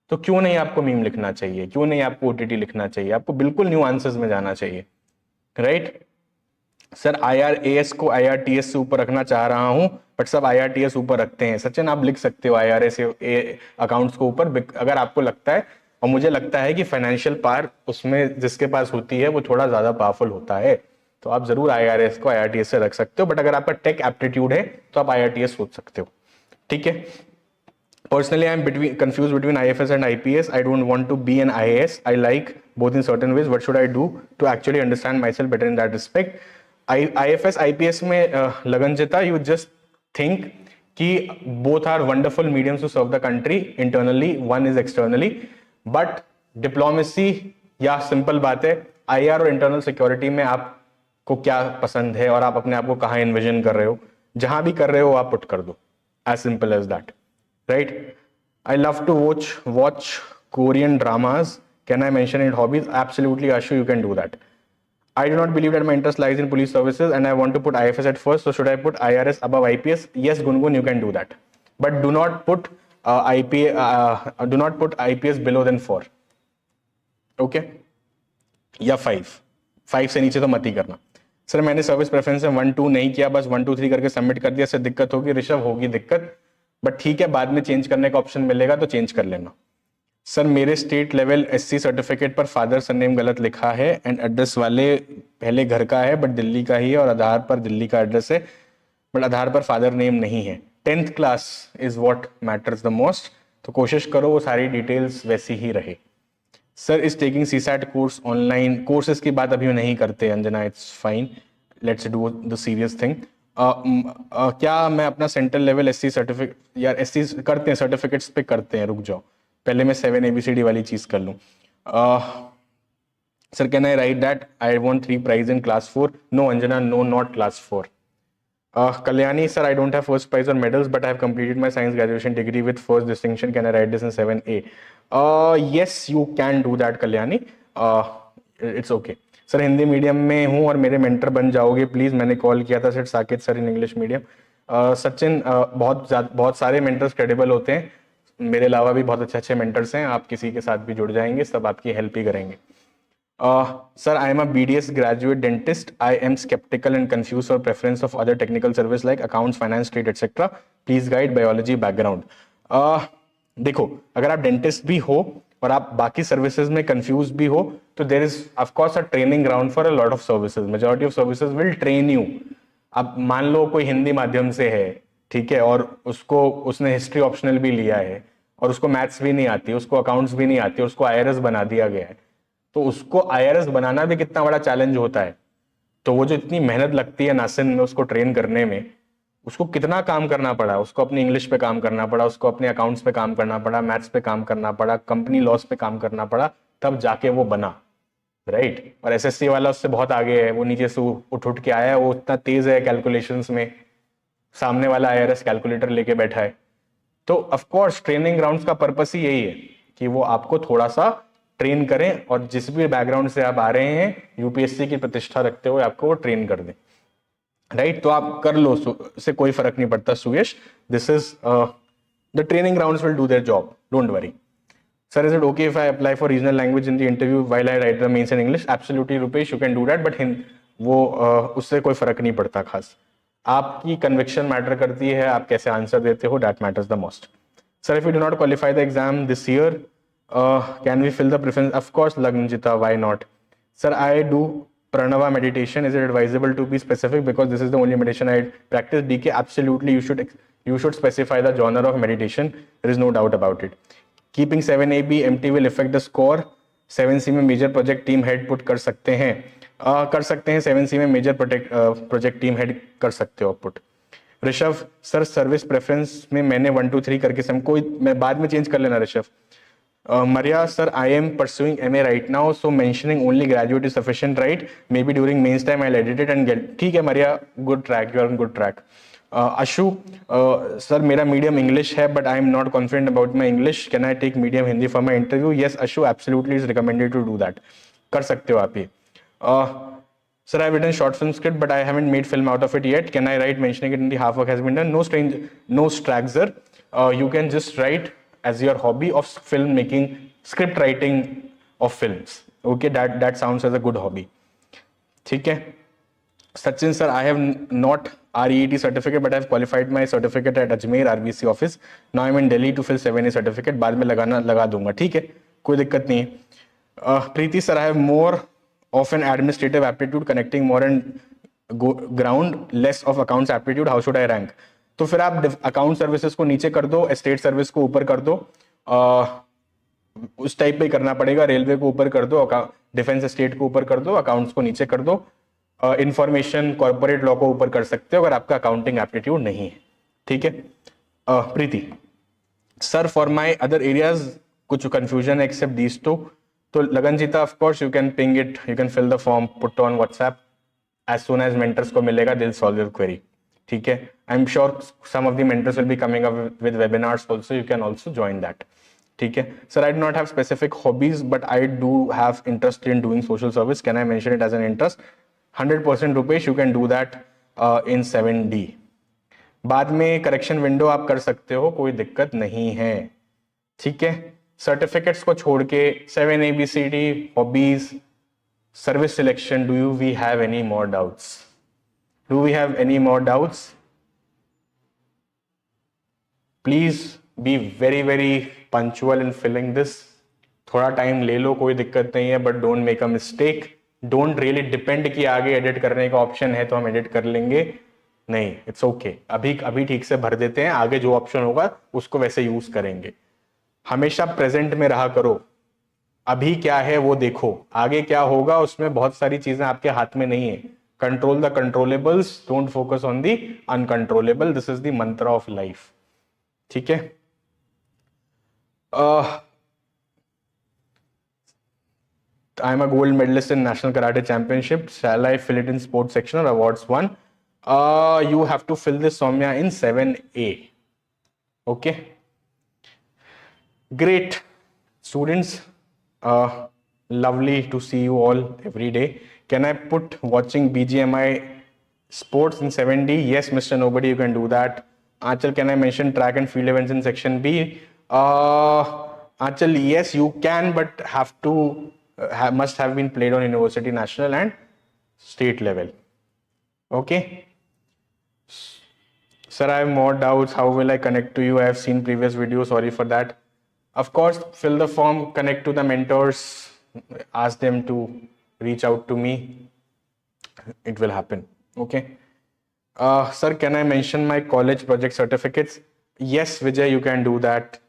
तो क्यों नहीं आपको मीम लिखना चाहिए? क्यों नहीं आपको ओटीटी लिखना चाहिए? आपको बिल्कुल न्यूआंसेस में जाना चाहिए, राइट? सर IRAS को IRTS से ऊपर रखना चाह रहा हूं, बट सब IRTS ऊपर रखते हैं। सचिन, आप लिख सकते हो IRS अकाउंट्स को ऊपर अगर आपको लगता है, और मुझे लगता है कि फाइनेंशियल पावर उसमें जिसके पास होती है वो थोड़ा ज्यादा पावरफुल होता है, तो आप जरूर IRS को IRTS से रख सकते हो। बट अगर आपका टेक एप्टीट्यूड है तो आप IRTS सोच सकते हो, ठीक है? Personally, I am confused between IFS and IPS. I don't want to be an IAS. I like both in certain ways. What should I do to actually understand myself better in that respect? IFS, IPS में लगनजिता, you just think कि both are wonderful mediums to serve the country internally. One is externally. But diplomacy, या simple बात है, IR और internal security में आपको क्या पसंद है और आप अपने आप को कहाँ envision कर रहे हो, जहां भी कर रहे हो आप put कर दो. As simple as that. Right? I love to watch Korean dramas. Can I mention it hobbies? Absolutely, Ashu, you can do that. I do not believe that my interest lies in police services and I want to put IFS at first. So should I put IRS above IPS? Yes, Gungun, you can do that. But do not put IPS below than 4. Okay? या 5 से नीचे तो मत ही करना। Sir, मैंने service preference में 1-2 नहीं किया, बस 1-2-3 करके सबमिट कर दिया, इससे दिक्कत होगी? ऋषभ, होगी दिक्कत, बट ठीक है, बाद में चेंज करने का ऑप्शन मिलेगा तो चेंज कर लेना। सर, मेरे स्टेट लेवल SC सर्टिफिकेट पर फादर सरनेम गलत लिखा है एंड एड्रेस वाले पहले घर का है बट दिल्ली का ही है, और आधार पर दिल्ली का एड्रेस है बट आधार पर फादर नेम नहीं है। 10th class is what matters the most, तो कोशिश करो वो सारी डिटेल्स वैसी ही रहे। Sir, is taking CSAT course online? Courses की बात अभी नहीं करते Anjana, it's fine, let's do the serious thing. क्या मैं अपना सेंट्रल लेवल SC सर्टिफिकेट, यार SC करते हैं, सर्टिफिकेट्स पे करते हैं, रुक जाओ, पहले मैं 7 ABCD वाली चीज कर लूँ। Sir, can I write that I want 3 prize in class 4? No Anjana, no, not class 4। Kalyani, sir, I don't have first prize or medals, but I have completed my science graduation degree with first distinction. Can I write this in 7A? Yes, you can do that, Kalyani. It's okay. Sir, Hindi medium में हूँ और मेरे mentor बन जाओगे please? मैंने call किया था sir, Saket sir in English medium. Sachin, बहुत सारे मेंटर्स क्रेडिबल होते हैं, मेरे अलावा भी बहुत अच्छे मेंटर्स हैं, आप किसी के साथ भी जुड़ जाएंगे, सब आपकी हेल्प ही करेंगे। Sir, I am a BDS graduate dentist. I am skeptical and confused for preference of other technical service like accounts, finance, trade, etc. Please guide biology background. देखो, अगर आप डेंटिस्ट भी हो और आप बाकी सर्विसेज में कंफ्यूज भी हो, तो there is of course a training ground for a lot of services. Majority of services will train you. अब मान लो कोई हिंदी माध्यम से है, ठीक है, और उसने हिस्ट्री ऑप्शनल भी लिया है और उसको मैथ्स भी नहीं आती, उसको अकाउंट्स भी नहीं आती, और उसको IRS बना दिया गया है, तो उसको IRS बनाना भी कितना बड़ा चैलेंज होता है। तो वो जो इतनी मेहनत लगती है नासिन में उसको ट्रेन करने में, उसको कितना काम करना पड़ा, उसको अपनी इंग्लिश पे काम करना पड़ा, उसको अपने अकाउंट्स पे काम करना पड़ा, मैथ्स पे काम करना पड़ा, कंपनी लॉस पे काम करना पड़ा, तब जाके वो बना, राइट? और SSC वाला उससे बहुत आगे है, वो नीचे से उठ के आया है, वो इतना तेज है कैलकुलेशंस में, सामने वाला IRS कैलकुलेटर लेके बैठा है। तो ऑफकोर्स ट्रेनिंग ग्राउंड्स का पर्पस ही यही है कि वो आपको थोड़ा सा ट्रेन करें, और जिस भी बैकग्राउंड से आप आ रहे हैं, UPSC की प्रतिष्ठा रखते हुए आपको वो ट्रेन कर दें, राइट? तो आप कर लो, से कोई फर्क नहीं पड़ता Suyash. This is the training grounds will do their job, don't worry. Sir, is it okay if I apply for regional language in the interview while I write the mains in English? Absolutely Rupesh, you can do that, but वो उससे कोई फर्क नहीं पड़ता खास। आपकी conviction matter करती है, आप कैसे आंसर देते हो, that matters the most. Sir, if you do not qualify the exam this year, can we fill the preference? Of course, Lagnjita, why not? Sir, I do pranava meditation. Is it advisable to be specific because this is the only meditation I practice? DK, absolutely, you should specify the genre of meditation. There is no doubt about it. Keeping 7AB empty will affect the score. 7C में major project team head put कर सकते हैं, कर सकते हैं। 7C में major project team head कर सकते हो put। Rishabh, sir service preference में मैंने 1 2 3 करके मैं बाद में चेंज कर लेना Rishabh. Maria, sir, I am pursuing MA right now, so mentioning only graduate is sufficient, right? Maybe during mains time I'll edit it and get. ठीक है Maria, good track. You are on good track. Ashu, sir, मेरा medium English है, but I am not confident about my English. Can I take medium Hindi for my interview? Yes, Ashu, absolutely is recommended to do that. कर सकते हो आप ये. Sir, I have written short film script, but I haven't made film out of it yet. Can I write mentioning it in the half work has been done? No stragzer. You can just write as your hobby of film making, script writing of films. Okay, that sounds as a good hobby. ठीक है. Sachin sir, I have not REET certificate, but I have qualified my certificate at Ajmer RBC office. Now I'm in Delhi to fill 7A certificate. बाद में लगा दूंगा. ठीक है, कोई दिक्कत नहीं है. Preeti sir, I have more of an administrative aptitude, connecting more and ground, less of accounts aptitude. How should I rank? तो फिर आप अकाउंट सर्विसेज को नीचे कर दो, स्टेट सर्विस को ऊपर कर दो. उस टाइप पे करना पड़ेगा. रेलवे को ऊपर कर दो, डिफेंस स्टेट को ऊपर कर दो, अकाउंट्स को नीचे कर दो. इंफॉर्मेशन कॉर्पोरेट लॉ को ऊपर कर सकते हो अगर आपका अकाउंटिंग एप्टीट्यूड नहीं है. ठीक है. Preeti sir, for my other areas कुछ कंफ्यूजन है एक्सेप्ट दीज टू. तो Lagnajita, of course you can ping it, you can fill the form, put on WhatsApp. As soon as mentors को मिलेगा, they will solve your query. ठीक है. I am sure some of the mentors will be coming up with webinars also, you can also join that. ठीक है. Sir, I do not have specific hobbies, but I do have interest in doing social service. Can I mention it as an interest? 100% Rupesh, you can do that in 7D. बाद में correction window आप कर सकते हो, कोई दिक्कत नहीं है. ठीक है. सर्टिफिकेट्स को छोड़ के 7ABCD, hobbies, service selection, do we have any more doubts? Do we have any more doubts? Please be very very punctual in filling this. थोड़ा टाइम ले लो, कोई दिक्कत नहीं है, but don't make a mistake. Don't really depend कि आगे edit करने का ऑप्शन है तो हम एडिट कर लेंगे. नहीं, इट्स ओके. अभी ठीक से भर देते हैं, आगे जो ऑप्शन होगा उसको वैसे यूज करेंगे. हमेशा प्रेजेंट में रहा करो. अभी क्या है वो देखो, आगे क्या होगा उसमें बहुत सारी चीजें आपके हाथ में नहीं है. Control the controllables, don't focus on the uncontrollable. This is the मंत्र ऑफ लाइफ. ठीक है. I am a gold medalist in National Karate Championship. Shall I fill it in sports section or awards one? You have to fill this, Soumya, in 7A. Okay. Great. Students, lovely to see you all every day. Can I put watching BGMI sports in 7D? Yes, Mr. Nobody, you can do that. Achal, can I mention track and field events in section B? Achal, yes, you can, but have to must have been played on university, national and state level. Okay. Sir, I have more doubts. How will I connect to you? I have seen previous videos. Sorry for that. Of course, fill the form, connect to the mentors, ask them to reach out to me. It will happen. Okay. Sir, can I mention my college project certificates? Yes, Vijay, you can do that.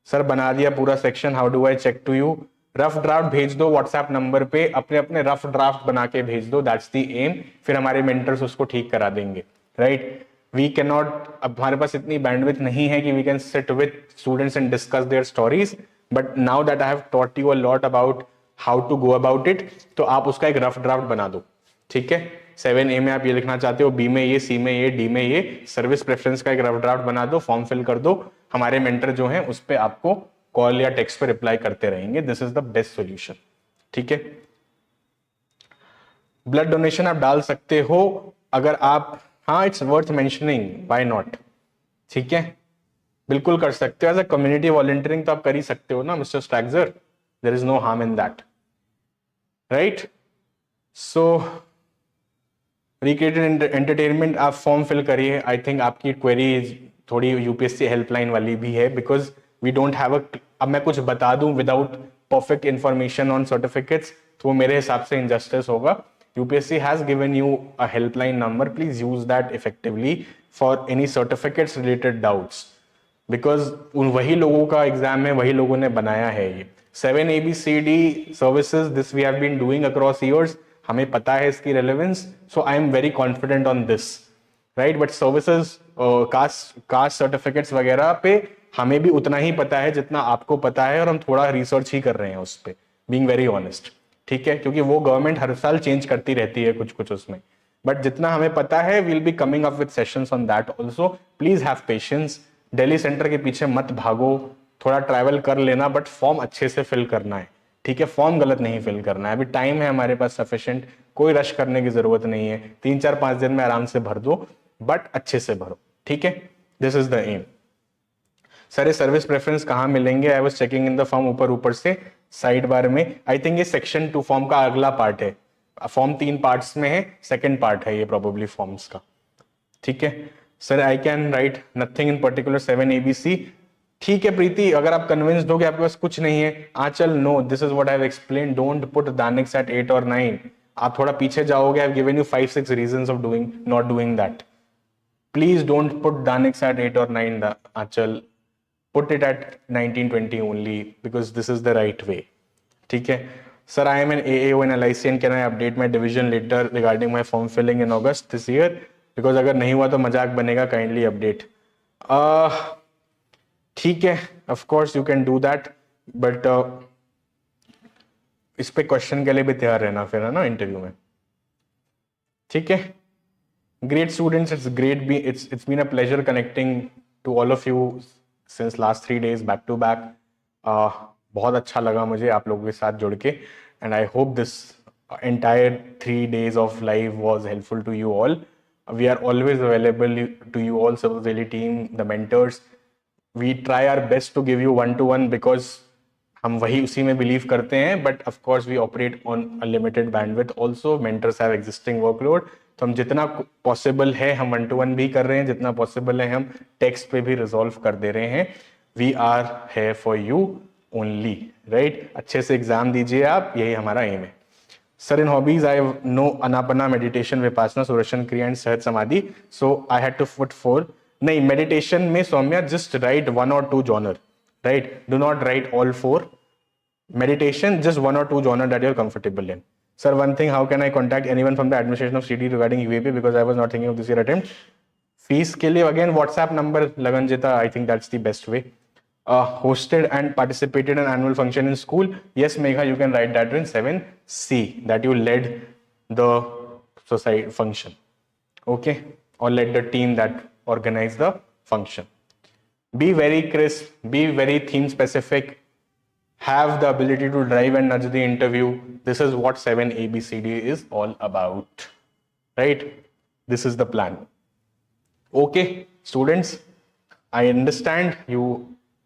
Sir, बना दिया पूरा section. How do I check to you? Rough draft भेज दो WhatsApp number पे, अपने अपने rough draft बना के भेज दो. That's the aim. फिर हमारे मेंटर्स उसको ठीक करा देंगे. राइट. वी कैन नॉट, अब हमारे पास इतनी बैंडविड्थ नहीं है कि we can sit with students and discuss their stories, but now that I have taught you a lot about how to go about it, तो आप उसका एक रफ ड्राफ्ट बना दो. ठीक है. 7A में आप ये लिखना चाहते हो, B में ये, C में ये, D में ये. सर्विस प्रेफरेंस का एक रफ ड्राफ्ट बना दो, फॉर्म फिल कर दो. हमारे मेंटर जो हैं उस पर आपको कॉल या टेक्स्ट पे रिप्लाई करते रहेंगे. This is the best solution. ठीक है. ब्लड डोनेशन आप डाल सकते हो अगर आप, हाँ, it's worth mentioning, why not. ठीक है, बिल्कुल कर सकते हो. एज अ कम्युनिटी वॉलंटियरिंग तो आप कर ही सकते हो ना मिस्टर स्टैग्जर. There is no harm in that. Right. So recreated entertainment आप फॉर्म फिल करिए. आई थिंक आपकी क्वेरी थोड़ी यूपीएससी हेल्पलाइन वाली भी है, because we don't have a, अब मैं कुछ बता दूं without perfect information on certificates तो वो मेरे हिसाब से इनजस्टिस होगा. UPSC has given you a helpline number. Please use that effectively for any certificates related doubts, because उन वही लोगों का एग्जाम है, वही लोगों ने बनाया है ये 7ABCD services. This we have been doing across years. हमें पता है इसकी relevance, so I am very confident on this, right? But services, caste certificates वगैरह पे हमें भी उतना ही पता है जितना आपको पता है, और हम थोड़ा रिसर्च ही कर रहे हैं उस पर, बीइंग वेरी ऑनेस्ट, ठीक है, क्योंकि वो गवर्नमेंट हर साल चेंज करती रहती है कुछ कुछ उसमें, बट जितना हमें पता है will be coming up with sessions on that also. Please have patience, Delhi centre के पीछे मत भागो, थोड़ा ट्रैवल कर लेना, बट फॉर्म अच्छे से फिल करना है, ठीक है, फॉर्म गलत नहीं फिल करना है। अभी टाइम है हमारे पास सफिशिएंट, कोई रश करने की जरूरत नहीं है, 3 4 5 दिन में आराम से भर दो, बट अच्छे से भरो, ठीक है, this is the aim. Sir ये सर्विस प्रेफरेंस कहाँ मिलेंगे? I was checking in the form, ऊपर ऊपर से साइड बार में। आई थिंक ये सेक्शन 2 फॉर्म का अगला पार्ट है, फॉर्म 3 पार्ट्स में है, सेकंड पार्ट है ये प्रोबेबली फॉर्म्स का, ठीक है। Sir I can write nothing in particular 7 ABC, ठीक है प्रीति, अगर आप कन्विंस्ड हो कि आपके पास कुछ नहीं है, Anchal no, this is what I have explain, don't put DANICS at 8 और 9, आप थोड़ा पीछे जाओगे, I have given you 5 6 reasons of doing not doing that, please don't put DANICS at 8 और 9 आंचल, put it at 1920 only because this is the right way, ठीक है। Sir, I am an AAO in LIC and can I update my division later regarding my form filling in August this year? Because अगर नहीं हुआ तो मजाक बनेगा, kindly update. ठीक है, of course you can do that, but इस पे क्वेश्चन के लिए भी तैयार रहना फिर, है ना, इंटरव्यू में, ठीक है। Great students, it's been a pleasure connecting to all of you since last 3 days back to back. बहुत अच्छा लगा मुझे आप लोगों के साथ जुड़ के, and I hope this entire 3 days of live was helpful to you all. We are always available to you all, Civilsdaily team, the mentors. We try our best to give you one-to-one because हम वही उसी में believe करते हैं, but of course we operate on a limited bandwidth also, mentors have existing workload, तो हम जितना possible है हम 1-to-1 भी कर रहे हैं, जितना पॉसिबल है हम टेक्स्ट पे भी रिजॉल्व कर दे रहे हैं। We are here for you only, right, अच्छे से एग्जाम दीजिए आप, यही हमारा एम है। Sir in hobbies I know anapana, meditation, vipassana, Sudarshan Kriya and Sahaj Samadhi, so I had to put 4। नहीं, मेडिटेशन में Saumya just write 1 or 2 genre, right? Do not write all 4. Meditation, just 1 or 2 genre that you're comfortable in. Sir, one thing, how can I contact anyone from the administration of CD regarding UAP, because I was not thinking of this year attempt? Fees के लिए again WhatsApp number Laganjita, I think that's the best way. Hosted and participated in annual function in school. Yes, Megha, you can write that in 7C, that you led the society function. Okay, or led the team that organized the function. Be very crisp, be very theme specific, have the ability to drive and nudge the interview. This is what 7 ABCD is all about, right? This is the plan. Okay, students, I understand you,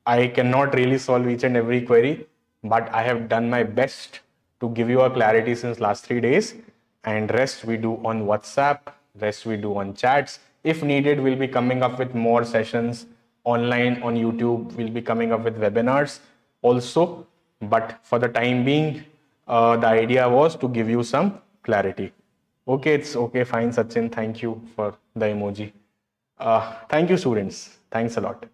I cannot really solve each and every query, but I have done my best to give you a clarity since last 3 days, and rest we do on WhatsApp, rest we do on chats. If needed, we'll be coming up with more sessions online on YouTube, we'll be coming up with webinars also, but for the time being, the idea was to give you some clarity. Okay, it's okay, fine, Sachin, thank you for the emoji. Thank you, students, thanks a lot.